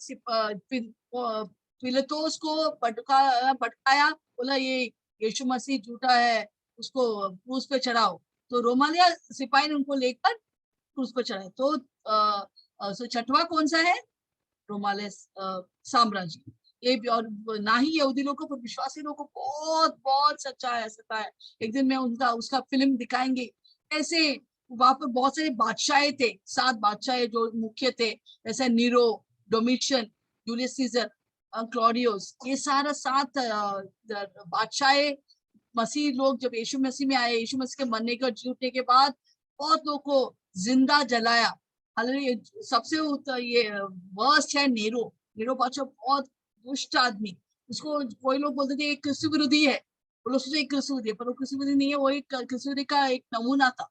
पिलातुस को भटकाया, बोला ये यीशु मसीह झूठा है, उसको क्रूस पे चढ़ाओ। तो रोमालिया सिपाही ने उनको लेकर क्रूस पर चढ़ाया। तो छठवां कौन सा है? रोमालिया साम्राज्य। ये भी, और ना ही यहूदी लोग को पर विश्वासी लोग को बहुत बहुत सताया। एक दिन में उसका फिल्म दिखाएंगे कैसे वहां पर बहुत सारे बादशाह थे, 7 बादशाह जो मुख्य थे, जैसे नीरो, डोमिशियन, जूलियस सीजर, क्लॉडियस, ये सारा 7 बादशाह मसीह लोग जब यीशु मसीह में आए, यीशु मसीह के मरने के और जीतने के बाद बहुत लोग को जिंदा जलाया। हालांकि सबसे ये वर्स्ट है नीरो बादशाह, बहुत दुष्ट आदमी। उसको कोई लोग बोलते थे एक क्रिस्तु विरोधी है, वो लोग सोचते एक क्रिस्तु विरोधी है, पर वो क्रिस्तु विरोधी नहीं है, वो एक क्रिस्तु विरोधी का एक नमूना था।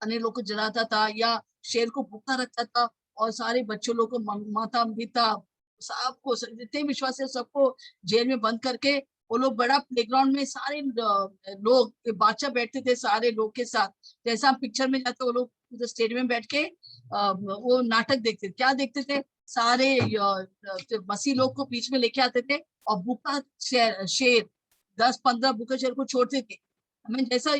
अन्य लोग को जलाता था या शेर को भूखा रखता था, और सारे बच्चों लोग को, माता पिता सबको, जितने विश्वास है सबको जेल में बंद करके, वो लोग बड़ा प्लेग्राउंड में सारे लोग बादशाह बैठते थे सारे लोग के साथ, जैसा हम पिक्चर में जाते, वो लोग स्टेडियम में बैठ के वो नाटक देखते। क्या देखते थे? सारे मसीह लोग को बीच में लेके आते थे और भूखा शेर 10-15 भूखे शेर को छोड़ते थे। हमें जैसा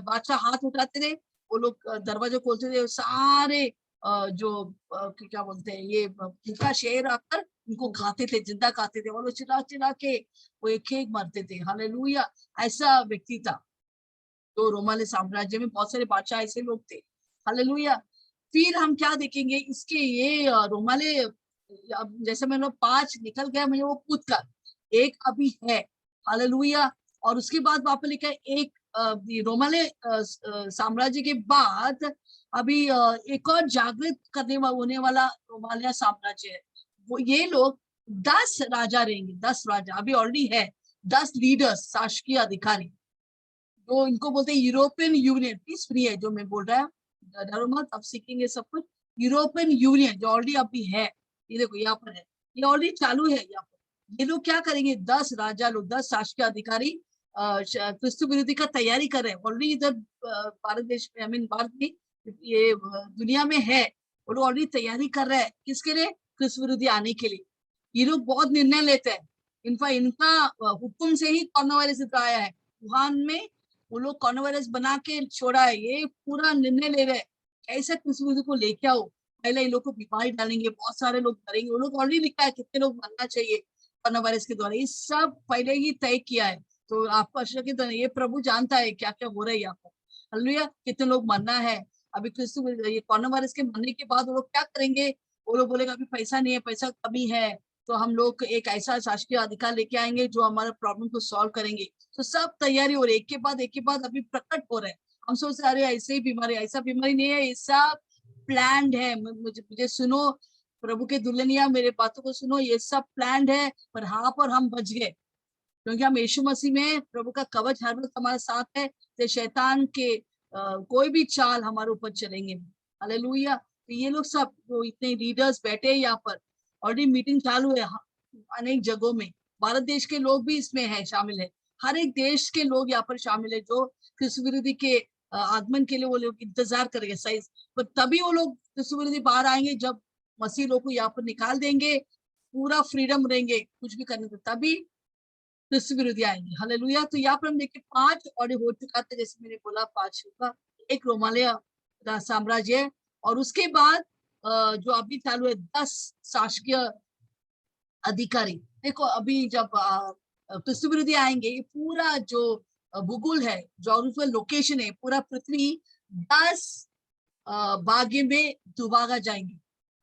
बादशाह हाथ उठाते थे, वो लोग दरवाजा खोलते थे, सारे जो क्या बोलते हैं, ये भूखा शेर आकर उनको खाते थे, जिंदा खाते थे, और वो चिल्ला चिल्ला के वो एक मरते थे। हालेलुया, ऐसा व्यक्ति था। तो रोमाले साम्राज्य में बहुत सारे बादशाह ऐसे लोग थे। हालेलुया। फिर हम क्या देखेंगे इसके, ये रोमाले, जैसे मैंने 5 निकल गया, मुझे वो पूत का एक अभी है। हालेलुया। और उसके बाद वहां पर लिखा है एक रोमाले साम्राज्य के बाद अभी एक और जागृत करने होने वाला रोमालिया साम्राज्य है। वो ये लोग 10 राजा रहेंगे, 10 राजा अभी ऑलरेडी है, 10 लीडर्स, शासकीय अधिकारी, तो इनको बोलते हैं यूरोपियन यूनियन। प्लीज फ्री है जो मैं बोल रहा हूँ, डरो मत, अब सीखेंगे सब कुछ। यूरोपियन यूनियन जो ऑलरेडी अभी है, ये देखो यहाँ पर है, ये ऑलरेडी चालू है यहाँ पर। ये लोग क्या करेंगे? 10 राजा लोग, 10 शासकीय अधिकारी क्रिस्तु विरोधी का तैयारी कर रहे हैं ऑलरेडी। इधर भारत देश में, आई मीन भारत में, ये दुनिया में है, वो लोग ऑलरेडी तैयारी कर रहे हैं किसके लिए? क्रिस्तु विरोधी आने के लिए। ये लोग बहुत निर्णय लेते हैं। इनका हुक्म से ही कोरोना वायरस इधर आया है। वुहान में वो लोग कोरोना वायरस बना के छोड़ा है, ये पूरा निर्णय ले रहे हैं कैसे क्रिसमस को लेके आओ। पहले इन लोग को बीमारी डालेंगे, बहुत सारे लोग मरेंगे, वो लोग ऑलरेडी लिखा है कितने लोग मरना चाहिए कोरोना वायरस के द्वारा, ये सब पहले ही तय किया है। तो आपको आश्चर्य, ये प्रभु जानता है क्या क्या हो रहा है यहाँ पर। हालेलुया, कितने लोग मरना है। अभी ये कोरोना वायरस के मरने के बाद वो लोग क्या करेंगे? वो लोग बोलेगा अभी पैसा नहीं है, पैसा कमी है, तो हम लोग एक ऐसा शासकीय अधिकार लेके आएंगे जो हमारा प्रॉब्लम को सॉल्व करेंगे। तो सब तैयारी हो रही है, एक के बाद अभी प्रकट हो रहे हैं। हम सोच रहे ऐसे ही बीमारी, ऐसा बीमारी नहीं है, ये सब प्लान्ड है। मुझे सुनो प्रभु के दुल्हनिया, मेरे बातों को सुनो, ये सब प्लान्ड है। पर हाँ, पर हम बच गए क्योंकि हम यीशु मसीह में, प्रभु का कवच हर वक्त हमारे साथ है, तो शैतान के कोई भी चाल हमारे ऊपर चलेंगे। हालेलुया। तो ये लोग सब जो इतने लीडर्स बैठे हैं यहाँ पर, ऑलरेडी मीटिंग चालू है अनेक जगहों में। भारत देश के लोग भी इसमें है, शामिल है। हर एक देश के लोग यहाँ पर शामिल है जो क्रिस्तु विरोधी के आगमन के लिए वो लोग इंतजार करेंगे। सही, पर तभी वो लोग क्रिस्तु विरोधी बाहर आएंगे जब मसीह लोग को यहाँ पर निकाल देंगे, पूरा फ्रीडम रहेंगे कुछ भी करने को, तभी क्रिस्तु विरोधी आएंगे। हालेलुया। तो यहाँ पर हम देखिए 5 और हो चुका था, जैसे मैंने बोला 5 होगा। एक रोमालिया साम्राज्य, और उसके बाद जो अभी चालू है 10 शासकीय अधिकारी। देखो अभी जब क्रिस्तु विरोधी आएंगे, ये पूरा जो भूगोल है, जोग्राफिकल लोकेशन है, पूरा पृथ्वी 10 भाग्य में दुभागा जाएंगे।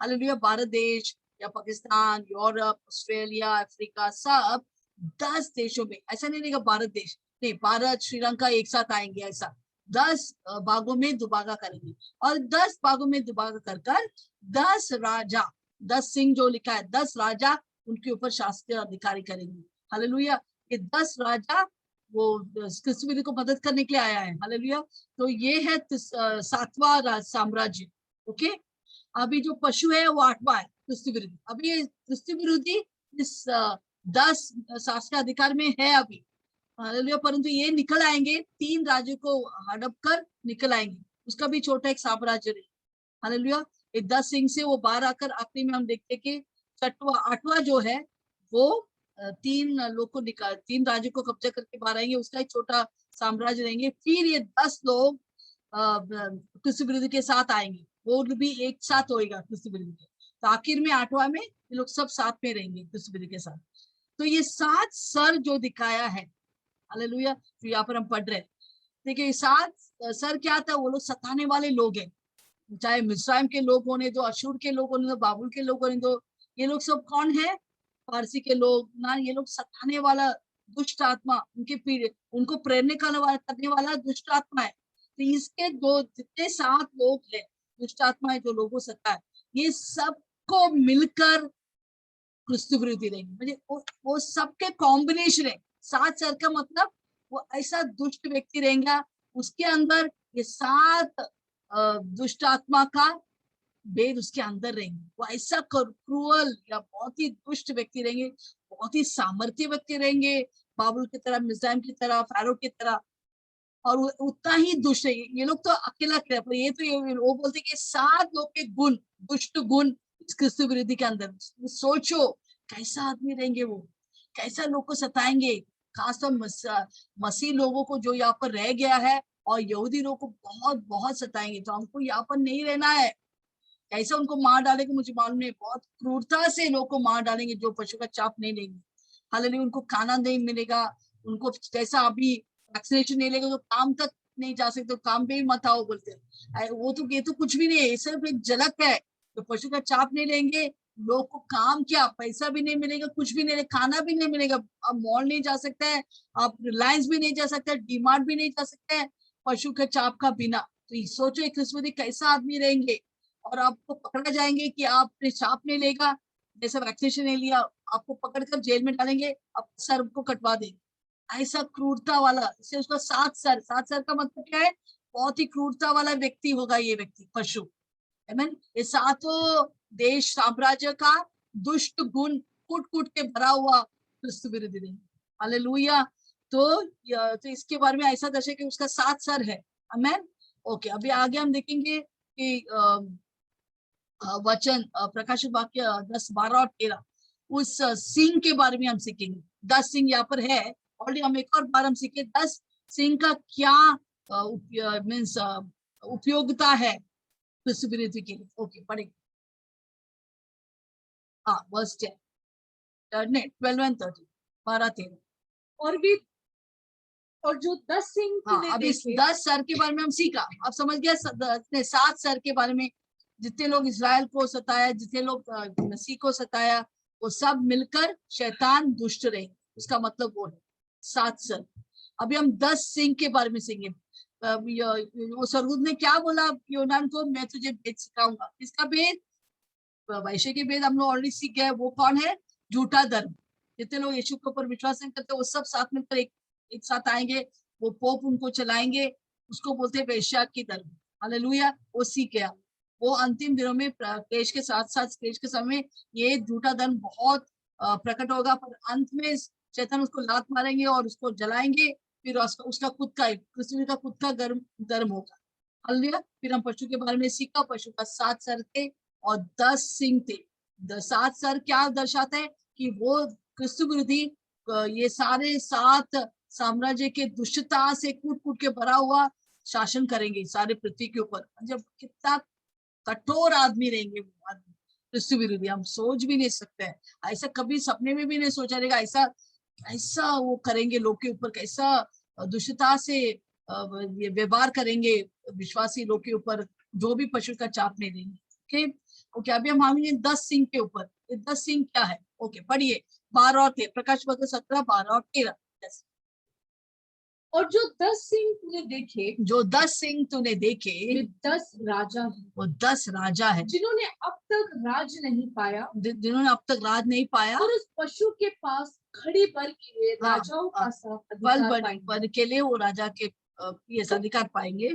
हालेलुया। भारत देश या पाकिस्तान, यूरोप, ऑस्ट्रेलिया, अफ्रीका, सब 10 देशों में, ऐसा नहीं रहेगा भारत देश नहीं, भारत श्रीलंका एक साथ आएंगे, ऐसा 10 भागों में दुभागा करेंगे। और 10 भागों में दुभागा कर 10 राजा, 10 सिंह जो लिखा है, 10 राजा उनके ऊपर शासकीय अधिकारी करेंगे। हालेलुया। ये 10 राजा वो क्रिस्तु विरोधी को मदद करने के लिए आया है। हालेलुया। तो ये है 7वां साम्राज्य। ओके, अभी जो पशु है वो 8वां है क्रिस्तु विरोधी। अभी ये क्रिस्तु विरोधी इस 10 शासक अधिकार में है अभी, हालेलुया, परंतु ये निकल आएंगे, 3 राज्यों को हड़प कर निकल आएंगे, उसका भी छोटा एक साम्राज्य है, हालेलुया। 10 सिंह से वो बाहर आकर आखिरी में हम देखते कि 8वां जो है वो 3 लोग को निकाल, 3 राज्यों को कब्जा करके बाहर आएंगे, उसका एक छोटा साम्राज्य रहेंगे। फिर ये 10 लोग क्रिस्त विरोधी के साथ आएंगे, वो भी एक साथ होएगा क्रिस्त विरोधी के, तो आखिर में 8वां में ये लोग सब साथ में रहेंगे क्रिस्त विरोधी के साथ। तो ये 7 सर जो दिखाया है, हालेलुया, तो यहाँ पर हम पढ़ रहे हैं, देखिए 7 सर क्या था, वो लोग सताने वाले लोग हैं, चाहे मिस्राइम के लोग होने दो, अशूर के लोग होने दो, बाबुल के लोग होने दो, ये लोग सब कौन है, फारसी के लोग ना, ये लोग सताने वाला दुष्ट आत्मा, उनके पीड़े, उनको प्रेरणा करने वाला दुष्ट आत्मा है। तो इसके दो जितने 7 लोग हैं दुष्ट आत्माएं जो लोगों सताए, ये सबको मिलकर क्रिस्त विरोधी रहेंगे, म्हणजे वो सबके कॉम्बिनेशन है। 7 सर का मतलब वो ऐसा दुष्ट व्यक्ति रहेगा, उसके अंदर ये 7 दुष्ट आत्मा का भेद उसके अंदर रहेंगे, वो ऐसा क्रूअल या बहुत ही दुष्ट व्यक्ति रहेंगे, बहुत ही सामर्थ्य व्यक्ति रहेंगे, बाबुल की तरह, मिज़ाइम की तरह, फारो की तरह, और उतना ही दुष्ट है। ये लोग तो अकेला कर, पर ये तो वो बोलते कि 7 लोग के गुण, दुष्ट गुण इस क्रिस्त विरोधी के अंदर। सोचो कैसा आदमी रहेंगे वो, कैसा लोग को सताएंगे, खासतौर मसीह लोगों को जो यहाँ पर रह गया है, और यहूदी लोगों को बहुत बहुत सताएंगे। तो हमको यहाँ पर नहीं रहना है, कैसे उनको मार डालेंगे मुझे मालूम नहीं, बहुत क्रूरता से लोग को मार डालेंगे जो पशु का चाप नहीं लेंगे, हालांकि उनको खाना नहीं मिलेगा, उनको जैसा अभी वैक्सीनेशन नहीं लेगा तो काम तक नहीं जा सकते, तो काम पे ही मत आओ बोलते हैं। वो तो ये तो कुछ भी नहीं है, सिर्फ एक झलक है। तो पशु का चाप नहीं लेंगे, लोग को काम क्या, पैसा भी नहीं मिलेगा, कुछ भी नहीं, खाना भी नहीं मिलेगा, आप मॉल नहीं जा सकते हैं, आप रिलायंस भी नहीं जा सकते, डीमार्ट भी नहीं जा सकते हैं पशु के चाप का बिना। तो सोचो एक क्रिस्मस कैसा आदमी रहेंगे, और आपको पकड़ा जाएंगे कि आपने चाप नहीं लेगा, जैसे वैक्सीनेशन नहीं लिया, आपको पकड़कर जेल में डालेंगे, आप सर को कटवा देंगे, ऐसा क्रूरता वाला। इससे उसका 7 सर, 7 सर का मतलब क्या है, बहुत ही क्रूरता वाला व्यक्ति होगा ये व्यक्ति, पशु, ये 7 देश साम्राज्य का दुष्ट गुण कूट कूट के भरा हुआ क्रिस्त विरोधी नहीं, हालेलुया। तो इसके बारे में ऐसा दर्शा कि उसका 7 सर है, आमेन। ओके, अभी आगे हम देखेंगे कि वचन प्रकाशित वाक्य 10, 12 और 13 उस सिंह के बारे में हम सीखेंगे। 10 सिंह यहाँ पर है, ऑलरेडी हम एक और बार हम सीखे 10 सिंह का क्या मीन्स उपयोगिता है क्रिस्त विरोधी के लिए। ओके, पढ़ेंगे। हाँ, वर्स 10, 12 and 13, 12, 13। और जो 10 सिंह हाँ, अब इस 10 सर के बारे में हम सीखा, अब समझ गया 7 सर के बारे में, जितने लोग इस्राएल को सताया, जितने लोग मसीह को सताया, वो सब मिलकर शैतान दुष्ट रहे, उसका मतलब वो है 7 सर। अभी हम 10 सिंह के बारे में सीखेंगे। वो स्वर्गदूत ने क्या बोला योनान को, मैं तुझे भेद सिखाऊंगा। इसका भेद, वैश्य के भेद हम लोग ऑलरेडी सीख गए, वो कौन है, झूठा धर्म। जितने लोग यीशु के ऊपर विश्वास नहीं करते, वो सब साथ मिलकर एक साथ आएंगे, वो पोप उनको चलाएंगे, उसको बोलते हैं वेश्या की धर्म, हालेलुया। वो सीख गया, वो अंतिम दिनों में क्लेश के साथ साथ, क्लेश के समय ये झूठा धर्म बहुत प्रकट होगा, पर अंत में शैतान उसको लात मारेंगे और उसको जलाएंगे, फिर उसका खुद का, पृथ्वी का खुद का धर्म होगा, हालेलुया। फिर हम पशु के बारे में सीखा, पशु का 7 सर थे और 10 सिंह थे। 7 सर क्या दर्शाते हैं कि वो क्रिस्त विरोधी ये सारे 7 साम्राज्य के दुष्टता से कूट कूट के भरा हुआ शासन करेंगे सारे पृथ्वी के ऊपर। जब कितना कठोर आदमी रहेंगे वो आदमी क्रिस्त विरोधी, हम सोच भी नहीं सकते हैं, ऐसा कभी सपने में भी नहीं सोचा रहेगा, ऐसा ऐसा वो करेंगे लोग के ऊपर, कैसा दुष्टता से व्यवहार करेंगे विश्वासी लोग के ऊपर, जो भी पशु का चाप नहीं देंगे। ओके, अभी हम आएंगे 10 सिंह के ऊपर। 10 सिंह क्या है, ओके पढ़िए 12 और 13, प्रकाश पत्र 17, 12 और 13। और जो 10 सिंह तूने देखे, जो 10 सिंह तूने देखे, 10 राजा है, वो 10 राजा है जिन्होंने अब तक राज नहीं पाया, जिन्होंने अब तक राज नहीं पाया, और उस पशु के पास खड़ी बल के लिए राजाओं का बल के लिए वो राजा के ये अधिकार पाएंगे।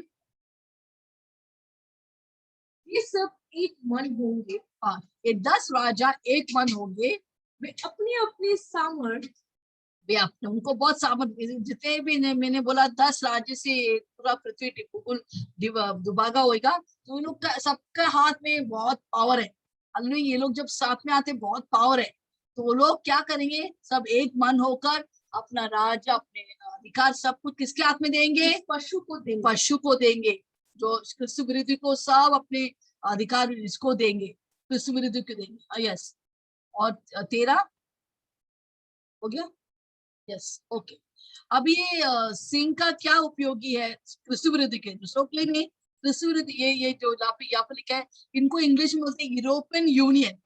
ये सब एक मन होंगे। हाँ, ये 10 राजा एक मन होंगे, वे अपनी अपनी सामर्थ, वे अपने, उनको बहुत सामर्थ्य, जितने भी मैंने बोला 10 राज्य से पूरा पृथ्वी दुभागा होगा, तो इन लोग का सबका हाथ में बहुत पावर है। हालेलुया, ये लोग जब साथ में आते बहुत पावर है, तो वो लोग क्या करेंगे, सब एक मन होकर अपना राज्य, अपने अधिकार सब कुछ किसके हाथ में देंगे, पशु को देंगे, पशु को देंगे, जो क्रिस्तु विरोधी को सब अपने अधिकार इसको देंगे, क्रिस्तु विरोधी को देंगे। यस, और 13 हो गया। Yes, okay. अब ये सिंह का क्या उपयोगी है क्रिस्तु विरोधी के, दूसरों के लिए नहीं, क्रिस्तु विरोधी, ये जो यहाँ पे लिखा है, इनको इंग्लिश में बोलते हैं यूरोपियन यूनियन,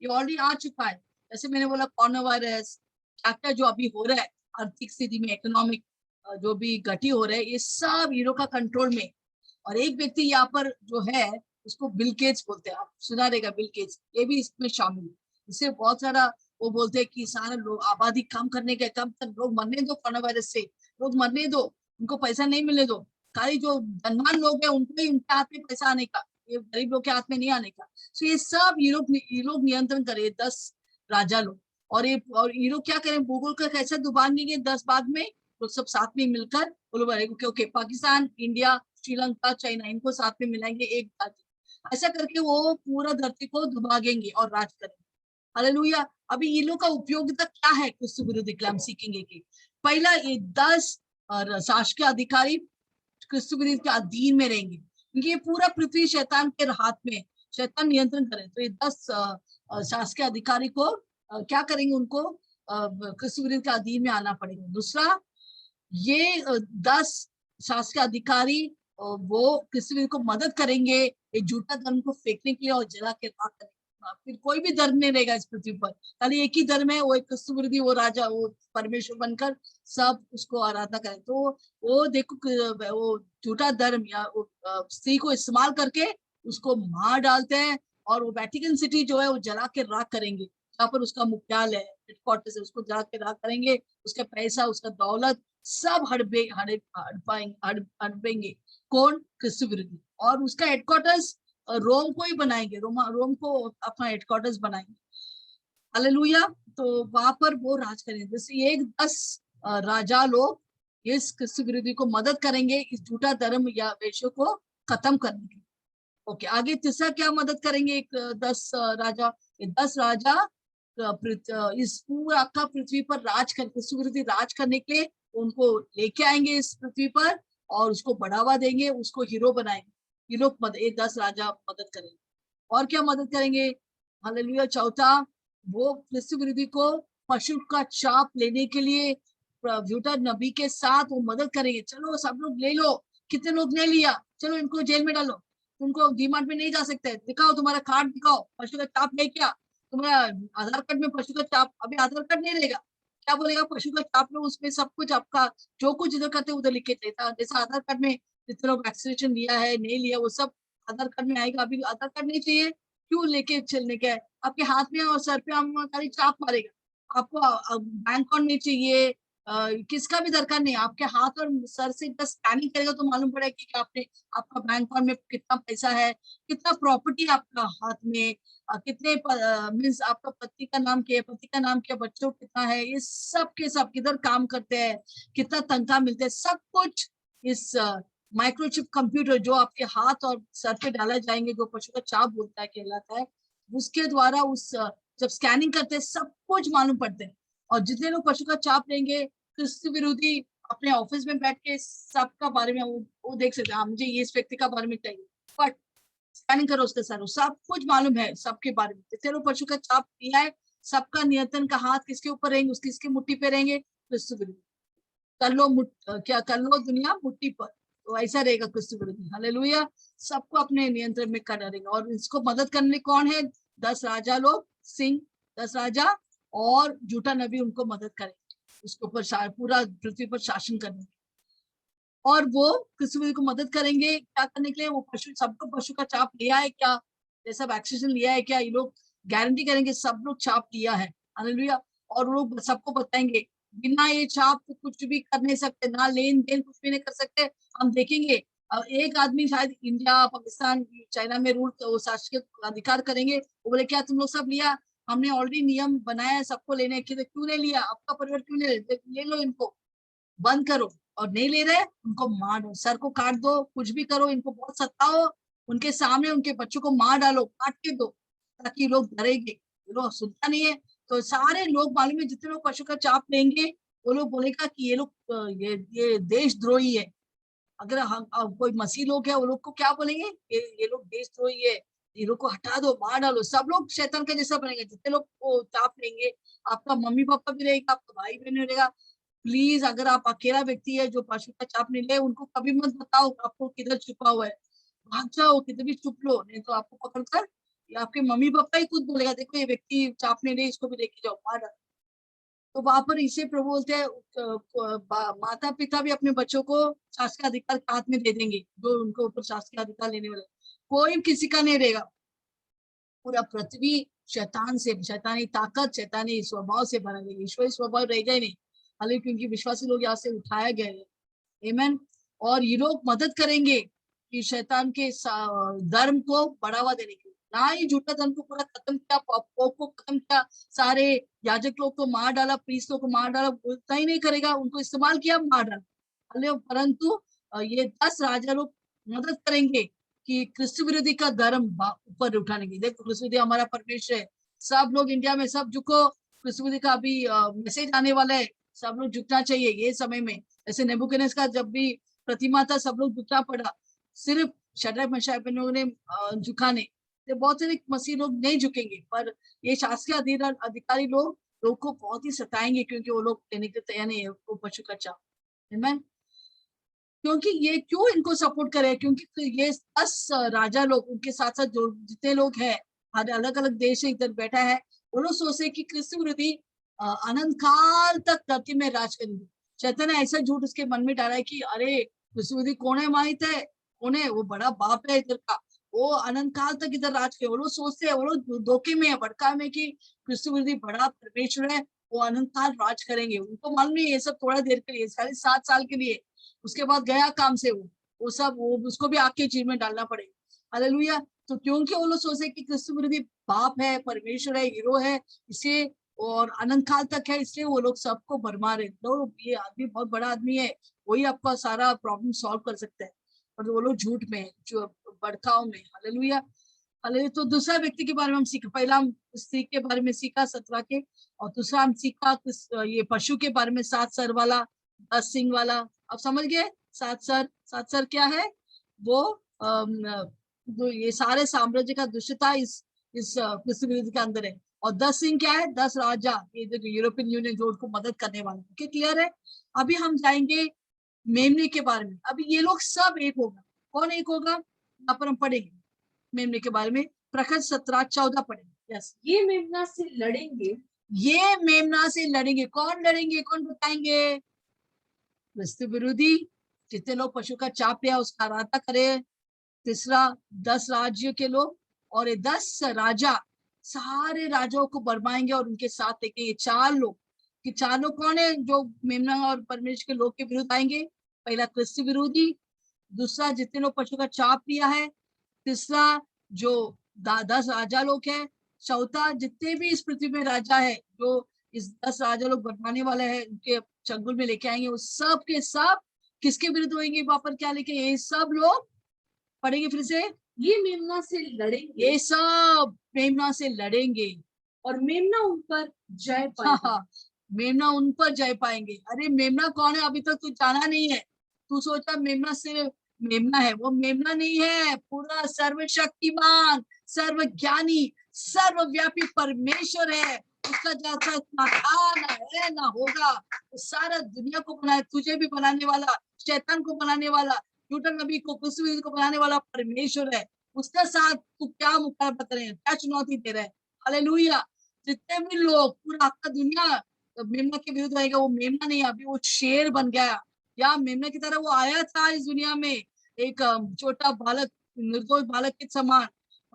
ये ऑलरेडी आ चुका है। जैसे मैंने बोला कोरोना वायरस, क्या क्या जो अभी हो रहा है आर्थिक स्थिति में, इकोनॉमिक जो भी गति हो रहा है, ये सब यूरो का कंट्रोल में। और एक व्यक्ति यहाँ पर जो है उसको बिल गेट्स बोलते हैं, आप सुना रहेगा बिल गेट्स, ये भी इसमें शामिल है। इससे बहुत सारा वो बोलते हैं कि सारे लोग आबादी कम करने के, कम तक लोग मरने दो, कोरोना वायरस से लोग मरने दो, उनको पैसा नहीं मिलने दो, खाली जो धनवान लोग हैं उनको ही उनके हाथ में पैसा आने का, ये गरीब लोग के हाथ में नहीं आने का। तो ये सब यूरोप नियंत्रण करे, 10 राजा लोग। और यूरोप क्या करें, भूगोल का कैसे दुबानेंगे 10 बाद में, तो सब साथ में मिलकर बोलो, okay Pakistan, India, Sri Lanka, China, इनको साथ में मिलाएंगे एक बात, ऐसा करके वो पूरा धरती को दुभागेंगे और राज करेंगे। हालेलुया। अभी ये लोग का उपयोगिता क्या है क्रिस्तु विरोधी के, हम सीखेंगे कि पहला, ये 10 शासकीय अधिकारी क्रिस्तु विरोधी के अधीन में रहेंगे, क्योंकि ये पूरा पृथ्वी शैतान के हाथ में, शैतान नियंत्रण करे, तो ये 10 शासकीय अधिकारी को क्या करेंगे, उनको क्रिस्तु विरोधी के अधीन में आना पड़ेगा। दूसरा, ये 10 शासकीय अधिकारी वो किसी को मदद करेंगे ये झूठा धर्म को फेंकने के लिए और जला के राख करेंगे। फिर कोई भी धर्म नहीं रहेगा इस पृथ्वी पर, खाली एक ही धर्म है, वो एक क्रिस्तु विरोधी, वो राजा, वो परमेश्वर बनकर सब उसको आराधना करें। तो वो देखो वो झूठा धर्म या स्त्री को इस्तेमाल करके उसको मार डालते हैं, और वो वेटिकन सिटी जो है वो जला के राख करेंगे, जहाँ पर उसका मुख्यालय है, हेडक्वार्टर्स है, उसको जला के राख करेंगे, उसका पैसा, उसका दौलत सब हड़पेंगे। कौन, क्रिस्तु विरोधी। और उसका हेडक्वार्टर्स रोम को ही बनाएंगे, रोम को अपना हेडक्वार्टर्स बनाएंगे। हालेलुया। तो वहां पर वो राज करेंगे। जैसे एक 10 राजा लोग इस क्रिस्तु विरोधी को मदद करेंगे इस झूठा धर्म या वेश्यों को खत्म करने के। ओके, आगे तीसरा क्या मदद करेंगे, एक 10 राजा, ये 10 राजा इस पूरा का पृथ्वी पर राज कर, क्रिस्तु विरोधी राज करने के लिए उनको लेके आएंगे इस पृथ्वी पर, और उसको बढ़ावा देंगे, उसको हीरो बनाएंगे। ये लोग ये 10 राजा मदद करेंगे। और क्या मदद करेंगे, हालेलुया। चौथा, वो क्रिस्तु विरोधी को पशु का चाप लेने के लिए झूठा नबी के साथ वो मदद करेंगे। चलो सब लोग ले लो, कितने लोग ने लिया, चलो इनको जेल में डालो, तुमको डीमार्ट में नहीं जा सकते, दिखाओ तुम्हारा कार्ड, दिखाओ पशु का चाप ले, क्या तुम्हारा आधार कार्ड में पशु का चाप, अभी आधार कार्ड नहीं रहेगा, क्या बोलेगा, पशु का चाप लो, उसमें सब कुछ आपका जो कुछ इधर करते उधर लिखे देता, जैसा आधार कार्ड में जितने लोग वैक्सीनेशन लिया है नहीं लिया वो सब आधार कार्ड में आएगा। अभी आधार कार्ड नहीं चाहिए, क्यों लेके चलने का है, आपके हाथ में और सर पे हम खाली चाप मारेगा। आपको बैंक अकाउंट नहीं चाहिए, किसका भी दरकार नहीं, आपके हाथ और सर से बस स्कैनिंग करेगा तो मालूम पड़ेगा कि आपने, आपका बैंक अकाउंट में कितना पैसा है, कितना प्रॉपर्टी आपका हाथ में, कितने मीन्स आपका पति का नाम क्या है, पति का नाम क्या, बच्चों कितना है, ये सब के सब किधर काम करते हैं, कितना तनख्वाह मिलते हैं, सब कुछ इस माइक्रोचिप कंप्यूटर जो आपके हाथ और सर पे डाला जाएंगे, जो पशु का चाप बोलता है, कहलाता है, उसके द्वारा उस जब स्कैनिंग करते हैं सब कुछ मालूम पड़ते हैं। और जितने लोग पशु का चाप लेंगे, क्रिस्तु विरोधी अपने ऑफिस में बैठ के सबका बारे में वो देख सकते हैं, मुझे ये इस व्यक्ति का बारे में चाहिए, बट स्कैनिंग करो उसके सर, सब कुछ मालूम है सबके बारे में। जितने लोग पशु का चाप लिया है सबका नियंत्रण का हाथ किसके ऊपर रहेंगे, उसकी किसके मुट्ठी पे रहेंगे, क्रिस्तु विरोधी। कर लो क्या कर लो, दुनिया मुट्ठी पर, तो ऐसा रहेगा क्रिस्तु विरोधी। हालेलुया। सबको अपने नियंत्रण में कर डालेंगे। और इसको मदद करने कौन है, 10 राजा लोग, सिंह 10 राजा और झूठा नबी उनको मदद करेंगे उसके ऊपर पूरा पृथ्वी पर शासन करने। और वो क्रिस्तु विरोधी को मदद करेंगे क्या करने के लिए, वो पशु, सबको पशु का चाप लिया है क्या, जैसा वैक्सीनेशन लिया है क्या, ये लोग गारंटी करेंगे सब लोग चाप लिया है। हालेलुया। और वो लोग सबको बताएंगे बिना ये चाप तो कुछ भी कर नहीं सकते, ना लेन देन कुछ भी नहीं कर सकते। हम देखेंगे एक आदमी शायद इंडिया, पाकिस्तान, चाइना में रूल शासकीय अधिकार करेंगे, वो बोले क्या तुम लोग सब लिया, हमने ऑलरेडी नियम बनाया है सबको लेने के, तो क्यों नहीं लिया? आपका परिवार क्यों नहीं ले लो, इनको बंद करो। और नहीं ले रहे उनको मार दो, सर को काट दो, कुछ भी करो, इनको बहुत सताओ, उनके सामने उनके बच्चों को मार डालो, काट के दो, ताकि लोग डरेंगे। लोग सुनता नहीं है, तो सारे लोग मालूम है जितने लोग पशु का चाप लेंगे वो लोग बोलेगा कि ये लोग ये देशद्रोही है। अगर हम कोई मसीह लोग है वो लोग को क्या बोलेंगे? ये लोग देशद्रोही है, ये लोग को हटा दो, मार डालो। सब लोग शैतान का जैसा बनेंगे जितने लोग वो चाप लेंगे। आपका मम्मी पापा भी रहेगा, आपका भाई बहन रहेगा। प्लीज, अगर आप अकेला व्यक्ति है जो पशु का चाप नहीं ले, उनको कभी मत बताओ आपको किधर छुपा हुआ है, भाग जाओ, किधर भी छुप लो, नहीं तो आपको पकड़कर या आपके मम्मी पापा ही खुद बोलेगा, देखो ये व्यक्ति चाप नहीं ले, इसको भी लेके जाओ, मार डालो। तो वहां पर इसे प्रभु बोलते हैं माता पिता भी अपने बच्चों को शासकीय अधिकार के हाथ में दे देंगे, जो उनको ऊपर शासकीय अधिकार लेने वाले, कोई किसी का नहीं रहेगा। पूरा पृथ्वी शैतान से, शैतानी ताकत, शैतानी स्वभाव से भरा गया, ईश्वरी स्वभाव रहेगा ही नहीं। हालांकि क्योंकि विश्वासी लोग यहाँ से उठाया गया है, आमीन। और ये लोग मदद करेंगे कि शैतान के धर्म को बढ़ावा देने के लिए, ना ही झूठा धर्म को पूरा खत्म किया, पोप को खत्म किया, सारे याजक लोग को मार डाला, प्रीस्तों को मार डाला, उतना ही नहीं करेगा, उनको इस्तेमाल किया, मार डाला। परंतु ये 10 राजा लोग मदद करेंगे कि क्रिस्त विरोधी का धर्म ऊपर उठाने की। देखो, क्रिस्त विरोधी हमारा परमेश्वर है, सब लोग इंडिया में सब झुको, क्रिस्त विरोधी का अभी मैसेज आने वाला है, सब लोग झुकना चाहिए ये समय में। ऐसे नेबुकदनेस्सर का जब भी प्रतिमा था, सब लोग झुकना पड़ा, सिर्फ शद्रक मेशक अबेदनगो ने झुकाने, तो बहुत सारे मसीह लोग नहीं झुकेंगे, पर ये शासकीय अधिकारी लोग को बहुत ही सताएंगे, क्योंकि वो लोग देने के तैयार नहीं है वो पशु का चाप। आमीन। क्योंकि ये क्यों इनको सपोर्ट करे? क्योंकि ये 10 राजा लोग, उनके साथ साथ जो जितने लोग हैं, हर अलग अलग देश से इधर बैठा है, वो लोग सोचे कि क्रिस्त विरोधी अनंत काल तक धरती में राज करेंगे। शैतान ने ऐसा झूठ उसके मन में डाला है कि अरे क्रिस्त विरोधी कौन है, माहित है कौन है? वो बड़ा बाप है इधर का, वो अनंत काल तक इधर राज करे। वो लोग सोचते हैं, वो लोग धोखे में है, भड़का में, कि क्रिस्त विरोधी बड़ा परमेश्वर है, वो अनंत काल राज करेंगे। उनको मालूम नहीं ये सब थोड़ा देर के लिए, खाली 7 साल के लिए, उसके बाद गया काम से, वो सब वो उसको भी आग के चीज में डालना पड़ेगा। हालेलुया। तो क्योंकि वो लोग सोचे कि क्रिस्त विरोधी बाप है, परमेश्वर है, हीरो है, इसे और अनंत काल तक है, इसलिए वो लोग सबको भरमा रहे। तो ये आदमी बहुत बड़ा आदमी है, वही आपका सारा प्रॉब्लम सॉल्व कर सकता है, और वो लोग झूठ में, जो भड़काव में। हालेलुया। हालेलुया। तो दूसरा व्यक्ति के बारे में हम सीखा, पहला हम स्त्री के बारे में सीखा 17 के, और दूसरा हम सीखा ये पशु के बारे में, 7 सर वाला, 10 सिंग वाला। अब समझ गए 7 सर? 7 सर क्या है? वो ये सारे साम्राज्य का दुष्टता इस क्रिस्त विरोधी के अंदर है। और 10 सिंह क्या है? 10 राजा, ये जो यूरोपियन यूनियन जो उनको मदद करने वाले। ओके, क्लियर है? अभी हम जाएंगे मेमने के बारे में। अभी ये लोग सब एक होगा। कौन एक होगा? यहाँ पर हम पढ़ेंगे मेमने के बारे में, प्रकट 17-14 पढ़ेंगे। यस, ये मेमना से लड़ेंगे, ये मेमना से लड़ेंगे। कौन लड़ेंगे? कौन बताएंगे? क्रिस्त विरोधी, जितने लोग पशु का चाप लिया उसका आराधना करे। तीसरा 10 राज्य के लोग, और ये 10 राजा सारे राजाओं को बरमाएंगे और उनके साथ लेके ये 4 लोग, कि 4 लोग कौन है जो मेमना और परमेश्वर के लोग के विरुद्ध आएंगे? पहला क्रिस्त विरोधी, दूसरा जितने लोग पशु का चाप लिया है, तीसरा जो 10 राजा लोग हैं, चौथा जितने भी इस पृथ्वी में राजा है, जो इस 10 राजा लोग बरमाने वाले हैं, उनके चंगुल में लेके आएंगे, वो सब के सब किसके विरुद्ध होंगे? वहां पर क्या लेके? ये सब लोग पढ़ेंगे फिर से, ये मेमना से लड़ेंगे, ये सब मेमना से लड़ेंगे, और मेमना उन पर जय पाएगा। हाँ, मेमना उन पर जय पाएंगे। अरे मेमना कौन है? अभी तक तू जाना नहीं है। तू सोचता मेमना सिर्फ मेमना है, वो मेमना नहीं है, पूरा सर्वशक्तिमान, सर्वज्ञानी, सर्वव्यापी परमेश्वर है। उसका जैसा ना था, ना है, ना होगा। वो सारा दुनिया को बनाए, तुझे भी बनाने वाला, शैतान को बनाने वाला, झूठा नबी को, कुछ को बनाने वाला परमेश्वर है। उसके साथ तू क्या मुकाबला कर रहे हैं? क्या चुनौती दे रहे हैं? हालेलुया। जितने भी लोग, पूरा आपका दुनिया मेमना के विरुद्ध रहेगा, वो मेमना नहीं, अभी वो शेर बन गया। या मेमना की तरह वो आया था इस दुनिया में, एक छोटा बालक, निर्दोष बालक के समान,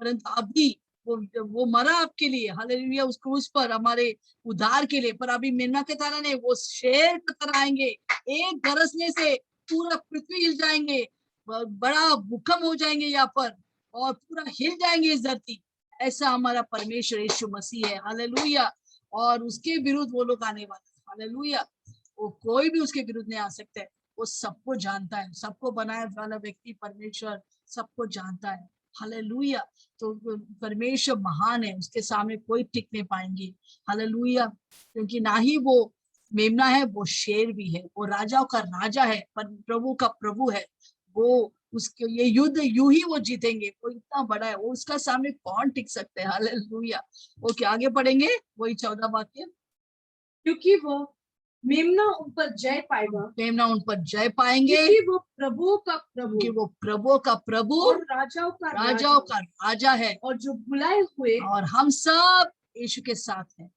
परंतु अभी वो मरा आपके लिए, हालेलुया, उस क्रूस पर हमारे उद्धार के लिए। पर अभी मेमना के तरह नहीं, वो शेर की तरह आएंगे। एक गरजने से पूरा पृथ्वी हिल जाएंगे, बड़ा भूकंप हो जाएंगे यहाँ पर, और पूरा हिल जाएंगे इस धरती। ऐसा हमारा परमेश्वर यीशु मसीह है, हालेलुया। और उसके विरुद्ध वो लोग आने वाले, हालेलुया। वो कोई भी उसके विरुद्ध नहीं आ सकते। वो सबको जानता है, सबको बनाए वाला व्यक्ति परमेश्वर सबको जानता है, हालेलुया। तो परमेश्वर महान है, उसके सामने कोई टिक नहीं पाएंगे, हालेलुया। क्योंकि ना ही वो मेमना है, वो शेर भी है, वो राजाओं का राजा है, पर प्रभु का प्रभु है। वो उसके ये युद्ध यूं ही वो जीतेंगे, वो इतना बड़ा है, वो उसका सामने कौन टिक सकते हैं, हालेलुया। ओके, आगे पढ़ेंगे वही 14 वाक्य। क्योंकि वो मेमना उन पर जय पाएगा, मेमना उन पर जय पाएंगे, क्योंकि वो प्रभु का प्रभु, क्योंकि वो प्रभु का प्रभु और राजाओं का राजा है, और जो बुलाए हुए, और हम सब यीशु के साथ हैं।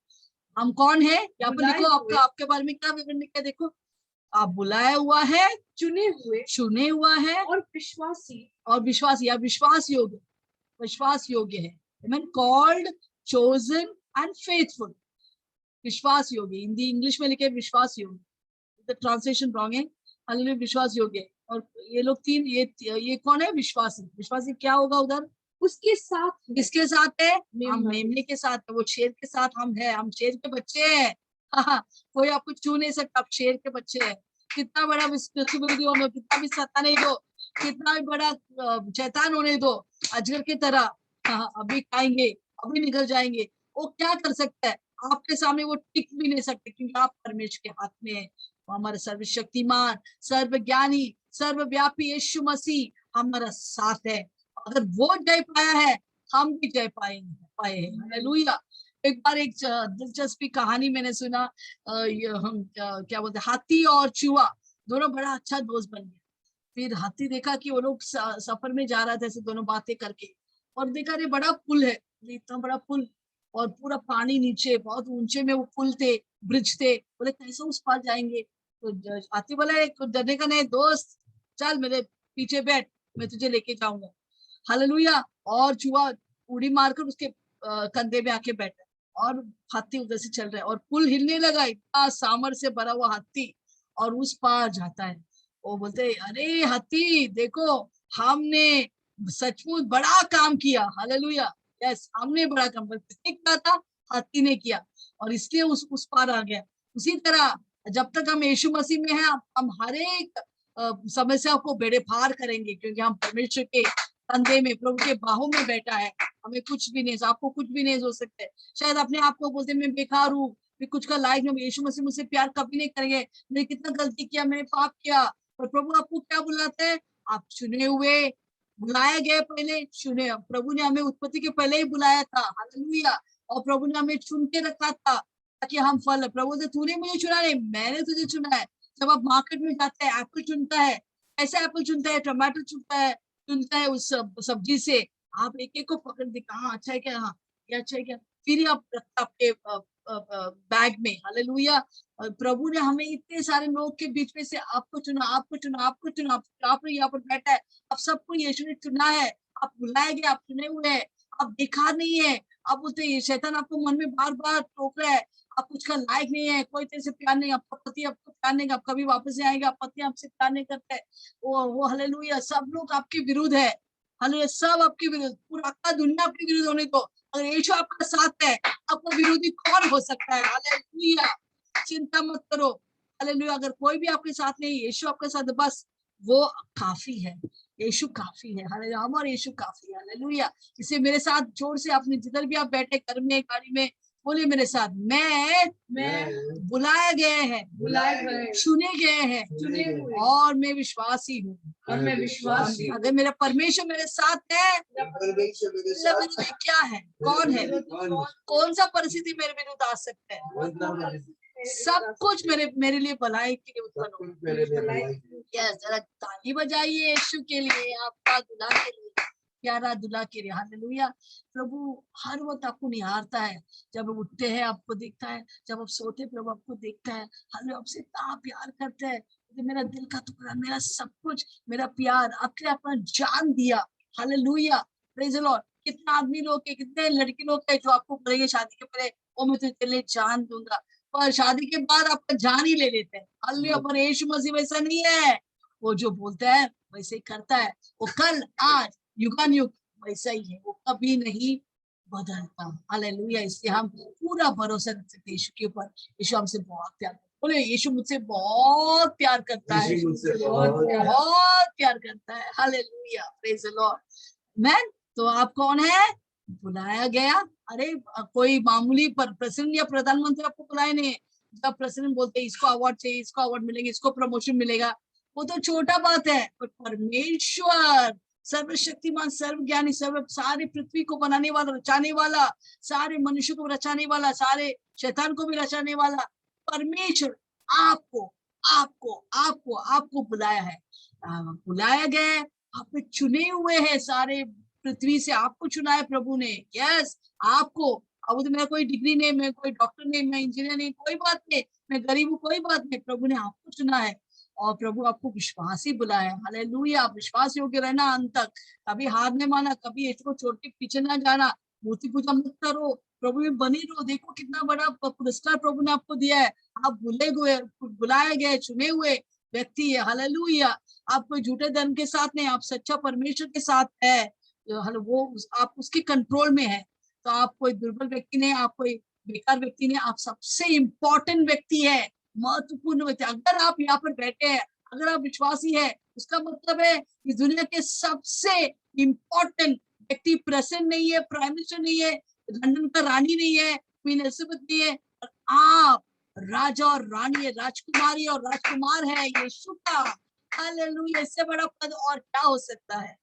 हम कौन है यहाँ पर देखो, आपके बारे में क्या विवरण लिखा है, देखो। आप बुलाया हुआ है, चुने हुआ है, और विश्वासी या विश्वास योग्य है। Amen, called, chosen and faithful. विश्वास योग्य, हिंदी इंग्लिश में लिखे विश्वास योग्य, द ट्रांसलेशन रॉन्ग है, हालेलुया। विश्वास योग्य। और ये लोग तीन, ये कौन है? विश्वासी। विश्वासी क्या होगा उधर? उसके साथ, किसके साथ है? हम मेमने के साथ है, वो शेर के साथ हम है, हम शेर के बच्चे हैं। कोई आपको छू नहीं सकता, आप शेर के बच्चे हैं। कितना बड़ा विरोधी होने दो, कितना भी सताने दो, कितना भी बड़ा शैतान होने दो, अजगर की तरह अभी खाएंगे, अभी निकल जाएंगे। वो क्या कर सकता है? आपके सामने वो टिक भी नहीं सकते, क्योंकि आप परमेश्वर के हाथ में है। हमारा सर्वशक्तिमान, सर्वज्ञानी, सर्वव्यापी यीशु मसीह हमारा साथ है। अगर वो जय पाया है, हम भी जय पाए हैं, हालेलुया। एक बार एक दिलचस्पी कहानी मैंने सुना, हम क्या बोलते, हाथी और चूहा दोनों बड़ा अच्छा दोस्त बन गए। फिर हाथी देखा कि वो लोग सफर में जा रहा था, ऐसे दोनों बातें करके, और देखा रे बड़ा पुल है, इतना बड़ा पुल, और पूरा पानी नीचे, बहुत ऊंचे में वो पुल थे, ब्रिज थे। बोले कैसे उस पार जाएंगे? तो हाथी बोला, एक डरने का नहीं दोस्त, चल मेरे पीछे बैठ, मैं तुझे लेके जाऊंगा, हालेलुया। और चूहा उड़ी मारकर उसके कंधे में आके बैठा, और हाथी उधर से चल रहा है, और पुल हिलने लगा, इतना सामर से भरा हुआ हाथी, और उस पार जाता है। वो बोलते, अरे हाथी देखो, हमने सचमुच बड़ा काम किया, हालेलुया। यस, हमने बड़ा काम किया था, हाथी ने किया, और इसलिए उस पार आ गया। उसी तरह जब तक हम यीशु मसीह में हैं, हम हर एक समस्या को बेड़े पार करेंगे, क्योंकि हम परमेश्वर के कंधे में, प्रभु के बाहों में बैठा है। हमें कुछ भी नहीं, आपको कुछ भी नहीं हो सकते। शायद अपने आप को बोलते मैं बेकार हूँ, मैं कुछ का लायक नहीं, यीशु मसीह मुझसे प्यार कभी नहीं करेंगे, मैंने कितना गलती किया, मैंने पाप किया। और प्रभु आपको क्या बुलाते हैं? आप चुने हुए, बुलाए गए, पहले चुने। प्रभु ने हमें उत्पत्ति के पहले ही बुलाया था, हालेलुया। और प्रभु ने हमें चुन के रखा था ताकि हम फल। प्रभु से तूने मुझे चुना नहीं, मैंने तुझे चुना है। जब आप मार्केट में जाते हैं, एप्पल चुनता है, ऐसा एप्पल चुनता है, टमाटर चुनता है उस सब्जी से, आप एक एक को पकड़ के, हाँ अच्छा है क्या, हाँ ये अच्छा है क्या, फिर आप रखता आपके बैग में, हालेलुया। प्रभु ने हमें इतने सारे लोग के बीच में से आपको चुना, आपको चुना, आपको चुना, आप यहाँ पर बैठा है, आप सबको यीशु ने चुना है। आप बुलाए गए, आप चुने हुए हैं, आप बेकार नहीं है। आप बोलते हैं शैतान आपको मन में बार बार टोक रहा है, आप कुछ का लायक नहीं है, कोई तेरे से प्यार नहीं, आपका पति आपको प्यार नहीं, आप कभी वापस नहीं आएगा, पति आपसे प्यार नहीं करता है, वो हालेलुया, सब लोग आपके विरुद्ध है, हालेलुया, सब आपके विरुद्ध, पूरा दुनिया आपके विरुद्ध होने को, अगर यीशु आपका साथ है, आपका विरोधी कौन हो सकता है? हालेलुया, चिंता मत करो, हालेलुया। अगर कोई भी आपके साथ नहीं, यीशु आपके साथ, बस वो काफी है, यीशु काफी है, हालेलुया, हमारा यीशु काफी है, हालेलुया। इसे मेरे साथ जोर से, आपने जिधर भी आप बैठे, घर में, गाड़ी में, बोलिए मेरे साथ, मैं बुलाए गए हैं, चुने गए हैं, और मैं विश्वासी हूँ, अगर मेरा परमेश्वर मेरे साथ है, क्या है, कौन है, कौन सा परिस्थिति मेरे विरुद्ध आ सकता है? सब कुछ मेरे लिए भलाई के लिए उत्पन्न हो। जरा ताली बजाइए यीशु के लिए, आपका दुल्हा के लिए, प्यारा दुल्हा के लिए, हालेलुया। प्रभु हर वक्त आपको निहारता है, जब आप उठते हैं आपको देखता है, जब आप सोते प्रभु आपको देखता है, हालेलुया, आपसे इतना प्यार करता है, मेरा दिल का टुकड़ा, मेरा सब कुछ, मेरा प्यार, आपने अपना जान दिया, हालेलुया, प्रेज़ द लॉर्ड। कितना आदमी लोग है, कितने लड़के लोग है जो आपको बोलेंगे शादी के पहले, वो मैं तुझे लिए जान दूंगा, पर शादी के बाद आपका जान ही ले लेते हैं, हालेलुया। पर यीशु मसीह वैसा नहीं है, वो जो बोलता है वैसे ही करता है, वो कल आज युगानुयुग वैसा ही है, वो कभी नहीं बदलता। हालेलुया। इसलिए हम पूरा भरोसा रख सकते हैं यीशु के ऊपर। यीशु हमसे बहुत प्यार करता है। बोले यीशु मुझसे बहुत प्यार करता है, यीशु मुझसे बहुत बहुत प्यार करता है। Hallelujah, praise the Lord. Man, तो आप कौन है? बुलाया गया। अरे कोई मामूली प्रेसिडेंट या प्रधानमंत्री आपको बुलाए नहीं। जब प्रेसिडेंट बोलते हैं इसको अवार्ड चाहिए, इसको अवार्ड मिलेगा, इसको प्रमोशन मिलेगा, वो तो छोटा बात है। पर परमेश्वर सर्वशक्तिमान, सर्वज्ञानी, सर्व सारी पृथ्वी को बनाने वाला, रचाने वाला, सारे मनुष्य को रचाने वाला, सारे शैतान को भी रचाने वाला परमेश्वर आपको आपको आपको आपको बुलाया है। बुलाया गया है, आप में चुने हुए हैं। सारे पृथ्वी से आपको चुना है प्रभु ने। यस, आपको। अब तो मेरा कोई डिग्री नहीं, मैं कोई डॉक्टर नहीं, मैं इंजीनियर नहीं, कोई बात नहीं, मैं गरीब हूँ, कोई बात नहीं, प्रभु ने आपको चुना है। और प्रभु आपको विश्वास ही बुलाया। हालेलुया। विश्वास योग्य रहना अंत तक, कभी हार नहीं माना, कभी इसको छोड़ के पीछे ना जाना, मूर्ति पूजा मत करो, प्रभु में बनी रहो। देखो कितना बड़ा पुरस्कार प्रभु ने आपको दिया है। आप बुलाए गए, चुने हुए व्यक्ति है। हालेलुया। आप कोई झूठे धर्म के साथ नहीं, आप सच्चा परमेश्वर के साथ है। वो आप उसके कंट्रोल में है। तो आप कोई दुर्बल व्यक्ति नहीं, आप कोई बेकार व्यक्ति नहीं, आप सबसे इम्पोर्टेंट व्यक्ति है, महत्वपूर्ण व्यक्ति। अगर आप यहाँ पर बैठे हैं, अगर आप विश्वासी है, उसका मतलब है इस दुनिया के सबसे इम्पोर्टेंट व्यक्ति प्रेसिडेंट नहीं है, प्राइम मिनिस्टर नहीं है, लंदन का रानी नहीं है, क्वीन एलिजाबेथ नहीं है, और आप राजा और रानी है, राजकुमारी और राजकुमार है यीशु का। हालेलुया। इससे बड़ा पद और क्या हो सकता है?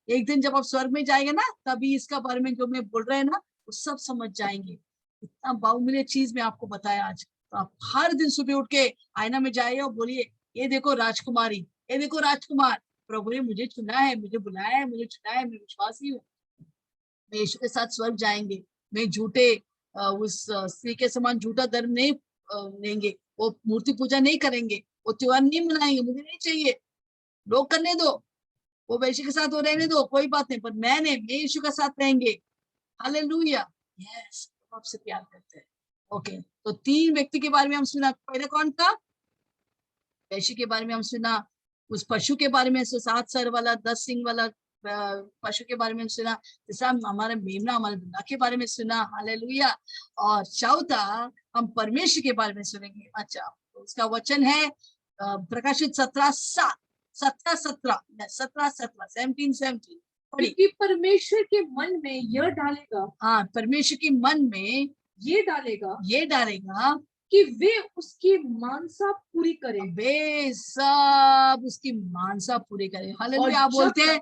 एक दिन जब आप स्वर्ग में जाएंगे ना, तभी इसका बारे में जो मैं बोल रहे हैं ना, वो सब समझ जाएंगे। इतना बहुमूल्य चीज मैं आपको बताया आज। तो आप हर दिन सुबह उठ के आईना में जाइए और बोलिए, ये देखो राजकुमारी, ये देखो राजकुमार, प्रभु ने मुझे चुना है, मुझे बुलाया है, मुझे चुना है, मैं विश्वासी हूँ, मैं यीशु के साथ स्वर्ग जाएंगे। मैं झूठे उस स्त्री के समान झूठा धर्म नहीं लेंगे, वो मूर्ति पूजा नहीं करेंगे, वो त्योहार नहीं मनाएंगे, मुझे नहीं चाहिए, लोग करने दो, वो वैश्य के साथ वो रहने दो, कोई बात नहीं, पर मैं यीशु के साथ रहेंगे। हालेलुया। यस, आपसे प्यार करते हैं। ओके, तो 3 व्यक्ति के बारे में हम सुना। पहले कौन था? वैश्य के बारे में हम सुना। उस पशु के बारे में 7 सर वाला 10 सिंग वाला पशु के बारे में सुना। तीसरा हमारे मेमना, हमारे दुल्हा के बारे में सुना। हालेलुया। और चौथा हम परमेश्वर के बारे में सुनेंगे। अच्छा, तो उसका वचन है प्रकाशित 17:17 क्योंकि परमेश्वर के मन में यह डालेगा, हाँ, परमेश्वर के मन में ये डालेगा कि वे उसकी मानसा पूरी करें, वे सब उसकी मानसा पूरी करें। हालेलुया। आप बोलते हैं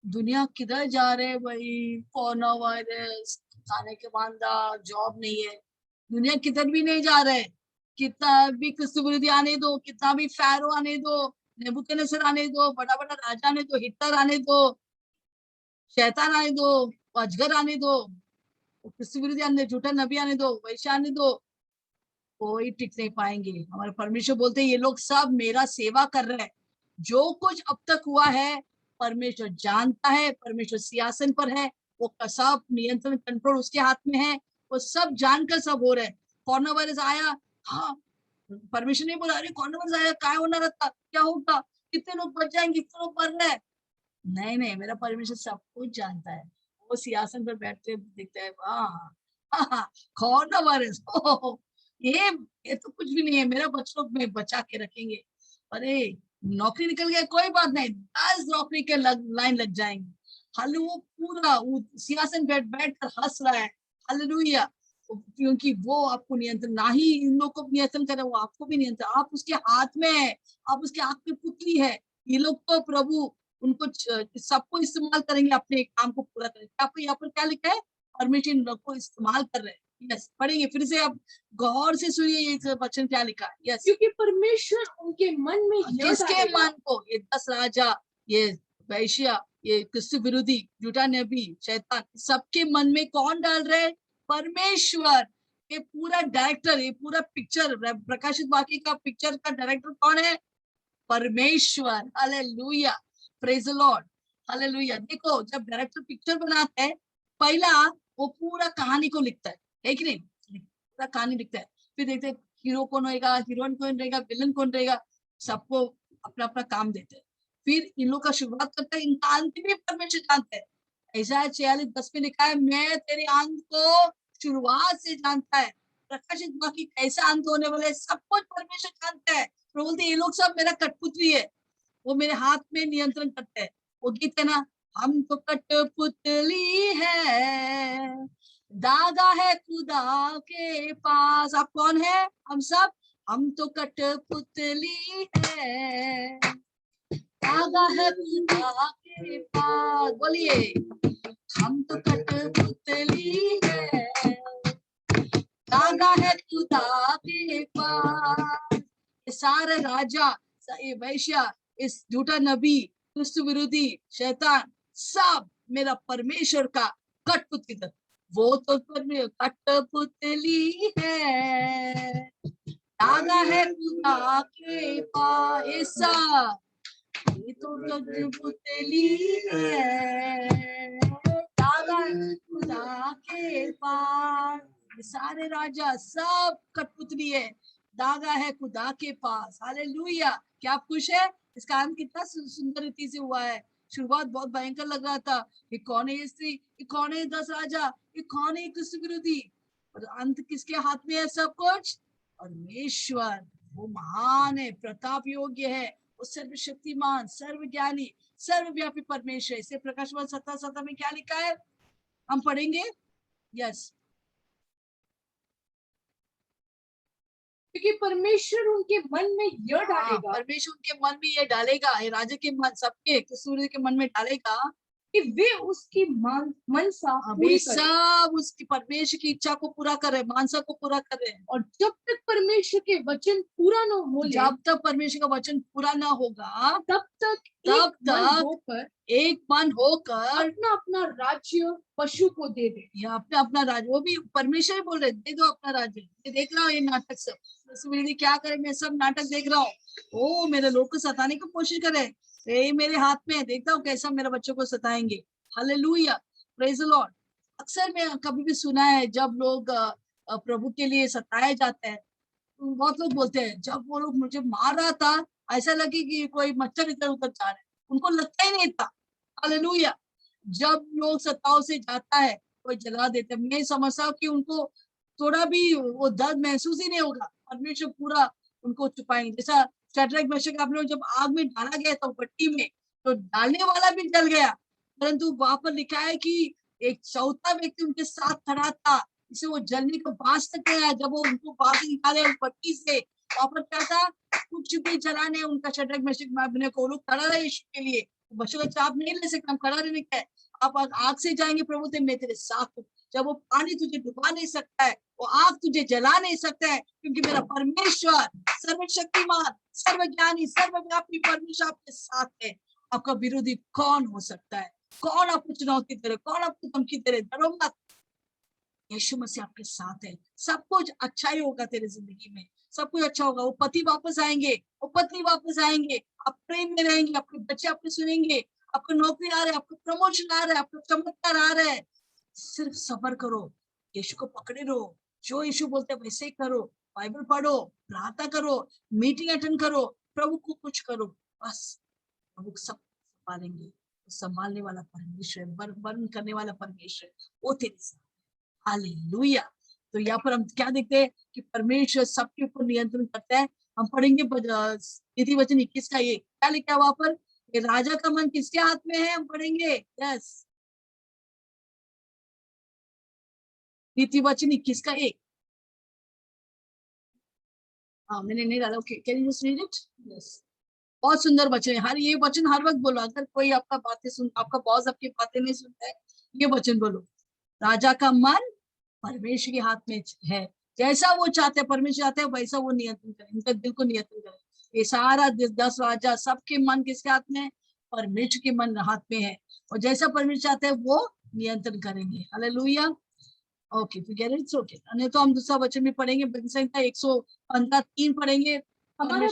दुनिया किधर जा रहे भाई, कोरोना वायरस, खाने के मांदा, जॉब नहीं है, दुनिया किधर भी नहीं जा रहे। कितना भी क्रिस्तु विरोधी आने दो, कितना भी फैरो आने दो, नेबुकदनेस्सर आने दो, बड़ा बड़ा राजा आने दो, हिटलर आने दो, शैतान आने दो, अजगर आने दो, क्रिस्तु विरोधी आने, झूठा नबी आने दो, वैश्य आने दो, कोई टिक नहीं पाएंगे। हमारे परमेश्वर बोलते हैं ये लोग सब मेरा सेवा कर रहे हैं। जो कुछ अब तक हुआ है परमेश्वर जानता है, परमेश्वर सिंहासन पर है, वो सब नियंत्रण कंट्रोल उसके हाथ में है, वो सब जानकर सब हो रहे हैं। कोरोना वायरस आया, हाँ, परमेश्वर ने बोला अरे कोरोना वायरस आया, क्या होना रहता, क्या होगा, कितने लोग बच जाएंगे, कितने लोग मर रहे हैं। नहीं, मेरा परमेश्वर सब कुछ जानता है। वो सिंहासन पर बैठते दिखता है, कोरोना वायरस, ये तो कुछ भी नहीं है, मेरा बच्चों में बचा के रखेंगे। अरे नौकरी निकल गया, कोई बात नहीं, 10 नौकरी के लाइन लग जाएंगे। हालेलुया। वो पूरा सिंहासन बैठ कर हंस रहा है। हालेलुया। क्योंकि वो आपको नियंत्रण, ना ही इन लोग को नियंत्रण करे, वो आपको भी नियंत्रण, आप उसके हाथ में है, आप उसके हाथ की पुतली है। ये लोग तो प्रभु उनको सबको इस्तेमाल करेंगे अपने काम को पूरा करेंगे। आपको यहाँ पर क्या लिखा है? परमेश्वर इन लोग को इस्तेमाल कर रहे हैं। यस, पढ़ेंगे फिर से, आप गौर से सुनिए ये वचन क्या लिखा है। यस, क्योंकि परमेश्वर उनके मन में किसके मन को? ये 10 राजा, ये वैश्य, ये क्रिस्तु विरोधी, झूठा नबी, शैतान, सबके मन में कौन डाल रहे? परमेश्वर। ये पूरा डायरेक्टर, ये पूरा पिक्चर, प्रकाशित वाक्य का पिक्चर का डायरेक्टर कौन है? परमेश्वर। Hallelujah, praise the Lord. Hallelujah. देखो, जब डायरेक्टर पिक्चर बनाता है, पहला वो पूरा कहानी को लिखता है कि नहीं? पूरा कहानी लिखता है, फिर देखते हैं हीरो कौन रहेगा, हीरोइन कौन रहेगा, विलन कौन रहेगा, सबको अपना अपना काम देते हैं। फिर इन लोग का शुरुआत करता है, इनका अंत भी परमेश्वर जानते हैं। ऐसा 46:10 में लिखा है, मैं तेरे अंत को शुरुआत से जानता है। प्रकाशित हुआ कि कैसा अंत होने वाला है, सब कुछ परमेश्वर जानता है। तो बोलते ये लोग सब मेरा कठपुतली है, वो मेरे हाथ में नियंत्रण करते हैं। वो गीत है ना, हम तो कठपुतली है, दागा है खुदा के पास। आप कौन है? हम तो कठपुतली है, दागा है खुदा के पास। बोलिए, हम तो कठपुतली है, दागा है खुदा के पास। ये सारे राजा, ये वैश्या, इस झूठा नबी, क्रिस्तु विरोधी शैतान, सब मेरा परमेश्वर का कठपुतली था। वो तो कठपुतली है, दागा है खुदा के पास। ये तो कठपुतली है, दागा है खुदा के पास। सारे राजा सब कठपुतली है, दागा है खुदा के पास। हालेलुया। क्या आप खुश है? इसका अंत कितना सुंदर रीति से हुआ है। शुरुआत बहुत भयंकर लग रहा था, ये कौन है ये स्त्री, ये कौन है 10 राजा, ये कौन है क्रिस्त विरोधी, और अंत किसके हाथ में है सब कुछ? परमेश्वर। वो महान है, प्रताप योग्य है, वो सर्वशक्तिमान, सर्वज्ञानी, सर्वव्यापी परमेश्वर। इसे प्रकाशवान 17:17 में क्या लिखा है, हम पढ़ेंगे। यस, क्योंकि परमेश्वर उनके मन में यह डालेगा, परमेश्वर उनके मन में यह डालेगा, ये राजा के मन, सबके सूर्य के मन में डालेगा कि वे उसकी मनसा पूरी करें। सब उसकी परमेश्वर की इच्छा को पूरा करे, मानसा को पूरा करे। और जब तक परमेश्वर के वचन पूरा न हो, जब तक परमेश्वर का वचन पूरा ना होगा, तब तक एक मन होकर अपना अपना राज्य पशु को दे दे, या अपना अपना राज्य। वो भी परमेश्वर बोल रहे, दे दो अपना राज्य। ये देख रहा हूँ ये नाटक सब, क्या करे, मैं सब नाटक देख रहा हूँ। ओ मेरे लोग को सताने की कोशिश करे, ये मेरे हाथ में है, देखता हूँ कैसा मेरे बच्चों को सताएंगे। Hallelujah, praise the Lord. अक्सर मैं कभी भी सुना है, जब लोग प्रभु के लिए सताए जाते हैं, बहुत लोग बोलते हैं, जब वो लोग मुझे मार रहा था, ऐसा लगे कि कोई मच्छर इधर उधर जा रहा है, उनको लगता ही नहीं था। हालेलुया। जब लोग सताओ से जाता है, कोई जला देते, मैं समझता हूँ कि उनको थोड़ा भी वो दर्द महसूस ही नहीं होगा, परमेश्वर पूरा उनको छुपाएंगे। जैसा शद्रक मेशक आप लोग जब आग में डाला गया था भट्टी में, तो डालने वाला भी जल गया, परंतु वहां पर लिखा है कि एक चौथा व्यक्ति उनके साथ खड़ा था, इसे वो जलने को बाज तक गया। जब वो उनको बाहर निकाले भट्टी से, वहां पर क्या था, कुछ भी जलाने उनका शद्रक मेशक को, लोग खड़ा रहे यीशु के लिए। बच्चों का आप नहीं ले सकते, हम खड़ा रहने का है। आप आग से जाएंगे प्रभु तो मैं तेरे साथ हूँ। जब वो पानी तुझे डुबा नहीं सकता है, वो आग तुझे जला नहीं सकता है, क्योंकि मेरा परमेश्वर सर्वशक्तिमान, सर्वज्ञानी, सर्वव्यापी परमेश्वर आपके साथ है। आपका विरोधी कौन हो सकता है? कौन आपको चुनौती दे रहे, कौन आपको धमकी दे रहे? डरो मत, यीशु मसीह आपके साथ है। सब कुछ अच्छा ही होगा तेरे जिंदगी में, सब कुछ अच्छा होगा। वो पति वापस आएंगे, वो पत्नी वापस आएंगे, आप प्रेम में रहेंगे, आपके बच्चे आपको सुनेंगे, आपको नौकरी आ रहा है, आपको प्रमोशन आ रहा है, आपको चमत्कार आ रहा है। सिर्फ सब्र करो, यीशु को पकड़े रहो, जो यीशु बोलते हैं वैसे ही करो, बाइबल पढ़ो, प्रार्थना करो, मीटिंग अटेंड करो, प्रभु को कुछ करो, बस प्रभु सब संभालेंगे। संभालने वाला परमेश्वर, वर्ण करने वाला परमेश्वर, वो तेरे साथ। हालेलुया। तो यहाँ पर हम क्या देखते हैं कि परमेश्वर सबके ऊपर नियंत्रण करता है। हम पढ़ेंगे नीति वचन 21 का, ये क्या लिखा है वहां पर, ये राजा का मन किसके हाथ में है, हम पढ़ेंगे। यस, नीति वचन 21 का 1। हाँ मैंने नहीं डाला, okay, can you just read it? Yes, बहुत सुंदर वचन है। हर ये वचन हर वक्त बोलो, अगर कोई आपका बातें सुन, आपका बॉस आपकी बातें नहीं सुनता है, ये वचन बोलो, राजा का मन परमेश्वर के हाथ में है, जैसा वो चाहते हैं, परमेश्वर चाहते हैं वैसा वो नियंत्रण करे, उनके दिल को नियंत्रण करे। ये सारा 10 राजा, सबके मन किसके हाथ में है? परमेश्वर के मन हाथ में है, और जैसा परमेश्वर चाहते हैं वो नियंत्रण करेंगे। हालेलुया। Okay, it's okay. नहीं तो हम दूसरा वचन भी पढ़ेंगे, भजन संहिता 115:3 पढ़ेंगे। हमारा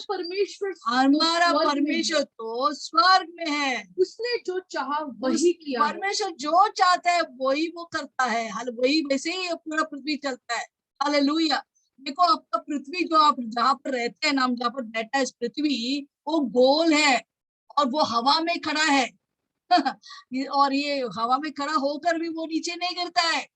परमेश्वर तो स्वर्ग में है, उसने जो चाहा वही किया। परमेश्वर जो चाहता है वही वो करता है, वही वैसे ही पूरा पृथ्वी चलता है। हालेलुया। देखो आपका पृथ्वी, जो आप जहाँ पर रहते हैं, नाम जहाँ पर बैठा है, इस पृथ्वी वो गोल है और वो हवा में खड़ा है। और ये हवा में खड़ा होकर भी वो नीचे नहीं गिरता है।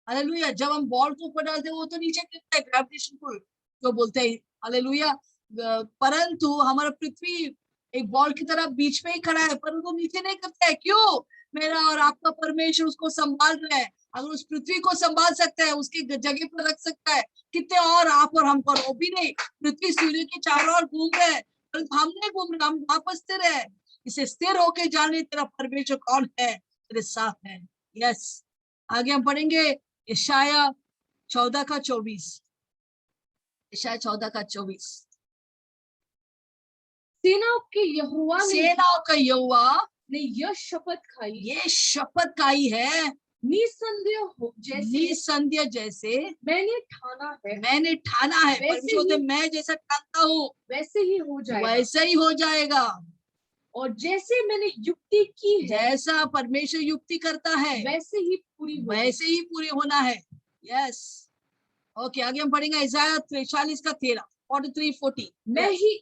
हालेलुया। जब हम बॉल को ऊपर डालते हैं वो तो नीचे गिरता है, ग्रेविटेशन पुल जो बोलते हैं। हालेलुया। परंतु हमारा पृथ्वी एक बॉल की तरह बीच में ही खड़ा है, पर वो नीचे नहीं गिरता है। क्यों? मेरा और आपका परमेश्वर उसको संभाल रहा है। अगर उस पृथ्वी को संभाल सकता है, उसकी जगह पर रख सकता है, कितने और आप और हम पर। वो भी नहीं, पृथ्वी सूर्य के चारों ओर घूम रहे हैं, परंतु हम नहीं घूम रहे, हम वापस स्थिर है। इसे स्थिर होके जाने तेरा परमेश्वर कौन है, तेरे साथ है। यस। आगे हम पढ़ेंगे यशाया 14:24। यशाया 14:24। सेनाओं के यहोवा ने यह शपथ खाई, ये शपथ खाई है, निसंदेह जैसे मैंने ठाना है। परमेश्वर मैं जैसा ठानता हूँ वैसे ही हो जाएगा। और जैसे मैंने युक्ति की है, जैसा परमेश्वर युक्ति करता है वैसे ही पूरी होना है। यस। ओके, आगे हम पढ़ेंगे इसाया 43:13, 43:40। मैं ही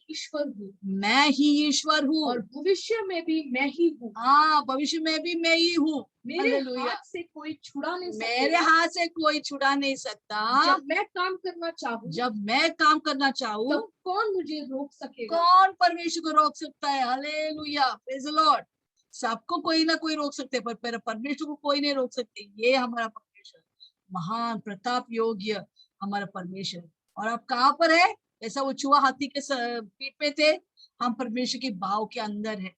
ईश्वर हूँ और भविष्य में भी मैं ही हूँ। हाँ, भविष्य में भी मैं ही हूँ। मेरे हाथ से कोई छुड़ा नहीं सकता। जब मैं काम करना चाहूँ तब कौन मुझे रोक सकेगा? कौन परमेश्वर को रोक सकता है? Hallelujah, praise the Lord. सबको कोई ना कोई रोक सकते, पर परमेश्वर को कोई नहीं रोक सकते। ये हमारा परमेश्वर महान प्रताप योग्य हमारा परमेश्वर। और आप कहाँ पर है? ऐसा वो चूहा हाथी के पीठ पे थे, हम परमेश्वर के भाव के अंदर है।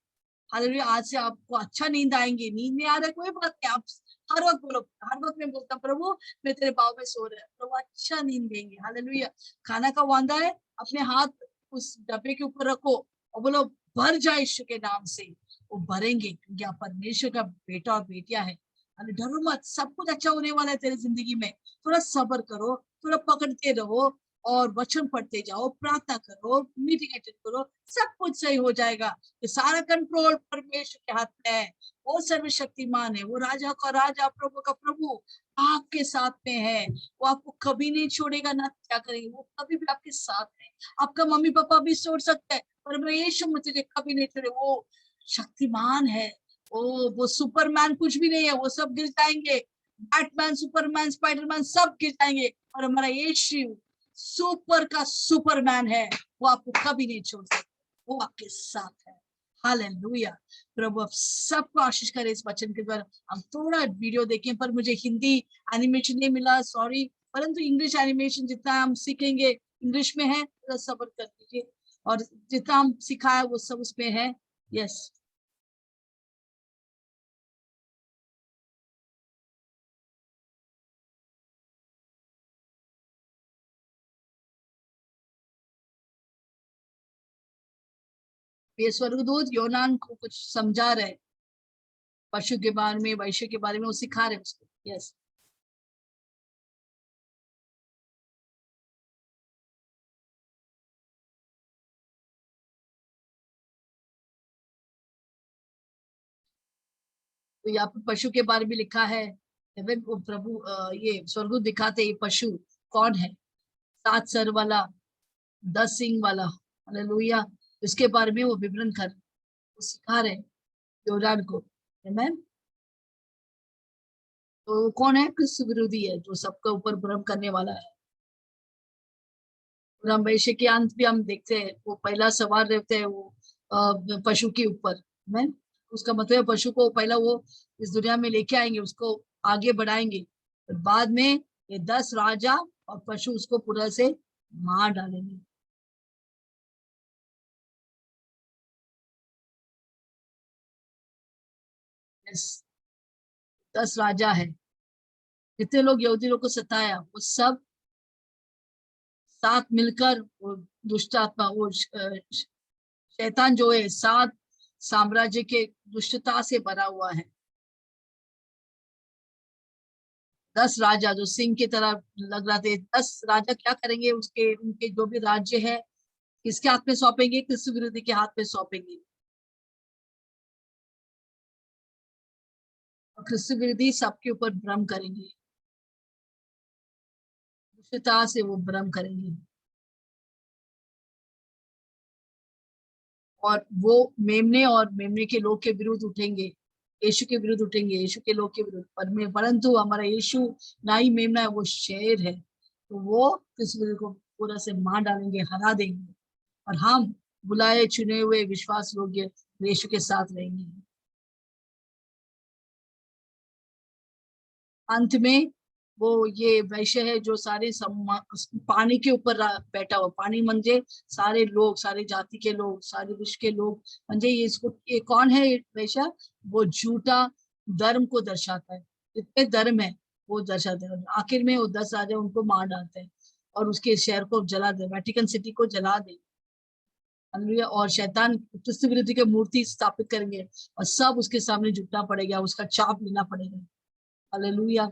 हालेलुया। आज से आपको अच्छा नींद आएंगे। नींद नहीं आ रहा कोई बात नहीं, आप हर वक्त बोलो। हर वक्त मैं बोलता प्रभु मैं तेरे भाव में सो रहा है, प्रभु अच्छा नींद देंगे। हालेलुया। खाना का वांदा है, अपने हाथ उस डब्बे के ऊपर रखो और बोलो भर जाए यीशु के नाम से। वो भरेंगे, क्योंकि आप परमेश्वर का बेटा और बेटिया है। डरो मत, सब कुछ अच्छा होने वाला है तेरी जिंदगी में। थोड़ा सब्र करो, थोड़ा पकड़ते रहो और वचन पढ़ते जाओ, प्रार्थना करो, मीटिंग अटेंड करो, सब कुछ सही हो जाएगा। तो सारा कंट्रोल परमेश्वर के हाथ में है। वो सर्वशक्तिमान है, वो राजा का राजा, प्रभु का प्रभु आपके साथ में है। वो आपको कभी नहीं छोड़ेगा, ना क्या करेंगे, वो कभी भी आपके साथ है। आपका मम्मी पापा भी छोड़ सकते हैं, पर यीशु मुझे कभी नहीं छोड़े। वो शक्तिमान है। वो सुपरमैन कुछ भी नहीं है, वो सब गिर जाएंगे। बैटमैन, सुपरमैन, स्पाइडरमैन सब गिर जाएंगे, और हमारा यीशु सुपर का सुपरमैन है। वो आपको कभी नहीं छोड़ सकता, वो आपके साथ है। हालेलुया। प्रभु आप सबको आशीष करे इस वचन के द्वारा। हम थोड़ा वीडियो देखें, पर मुझे हिंदी एनिमेशन नहीं मिला, सॉरी। परंतु इंग्लिश एनिमेशन जितना हम सीखेंगे इंग्लिश में है, थोड़ा सब्र कर लीजिए। और जितना हम सिखाया वो सब उसमें है। यस। ये स्वर्गदूत योनान को कुछ समझा रहे, पशु के बारे में, वैश्य के बारे में वो सिखा रहे उसको। यस। तो यहाँ पर पशु के बारे में लिखा है। वो प्रभु ये स्वर्गदूत दिखाते ये पशु कौन है, 7 सर वाला, 10 सिंग वाला। हालेलुया। इसके बारे में वो विवरण कर, वो सिखा रहे योनान को। आमेन। तो कौन है? क्रिस्त विरोधी है, जो सबके ऊपर भ्रम करने वाला है। और वैश्य के अंत भी हम देखते हैं, वो पहला सवार रहते हैं वो पशु के ऊपर। मैं उसका मतलब पशु को पहला वो इस दुनिया में लेके आएंगे, उसको आगे बढ़ाएंगे, और बाद में ये 10 राजा और पशु उसको पूरा से मार डालेंगे। यस। 10 राजा है, जितने लोग यहूदी लोग को सताया वो सब साथ मिलकर वो दुष्ट आत्मा, वो शैतान जो है 7 साम्राज्य के दुष्टता से भरा हुआ है। 10 राजा जो सिंह की तरह लग रहा थे, 10 राजा क्या करेंगे? उसके उनके जो भी राज्य है किसके हाथ में सौंपेंगे? क्रिस्त विरोधी के हाथ में सौंपेंगे। और क्रिस्त विरोधी सबके ऊपर भ्रम करेंगे, दुष्टता से वो भ्रम करेंगे। और वो मेमने और मेमने के लोग के विरुद्ध उठेंगे, यीशु के विरुद्ध उठेंगे, यीशु के लोग के विरुद्ध। परंतु हमारा यीशु ना ही मेमना है, वो शेर है, तो वो किसी को पूरा से मार डालेंगे, हरा देंगे, और हम बुलाए चुने हुए विश्वास योग्य यीशु के साथ रहेंगे। अंत में वो ये वैश्य है जो सारे पानी के ऊपर बैठा हुआ, पानी म्हणजे सारे लोग, सारे जाति के लोग, सारे विश्व के लोग, म्हणजे ये कौन है वैश्य? वो झूठा धर्म को दर्शाता है, जितने धर्म है वो दर्शाते हैं। आखिर में वो 10 राजा उनको मार डालते हैं और उसके शहर को जला दे, वेटिकन सिटी को जला दे। और शैतान क्रिस्त विरोधी के मूर्ति स्थापित करेंगे और सब उसके सामने झुकना पड़ेगा, उसका चाप लेना पड़ेगा। हालेलुया।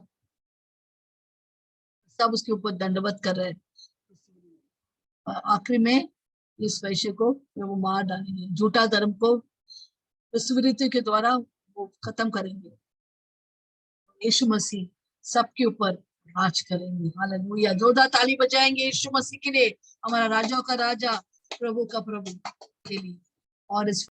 सब उसके ऊपर दंडवत कर रहे हैं। आखिर में इस वैश्य को वो मार डालेंगे, झूठा धर्म को क्रिस्त विरोधी के द्वारा वो खत्म करेंगे। यीशु मसीह सबके ऊपर राज करेंगे। हालेलुया। जोरदार ताली बजाएंगे यीशु मसीह के लिए, हमारा राजाओं का राजा, प्रभु का प्रभु के लिए। और इस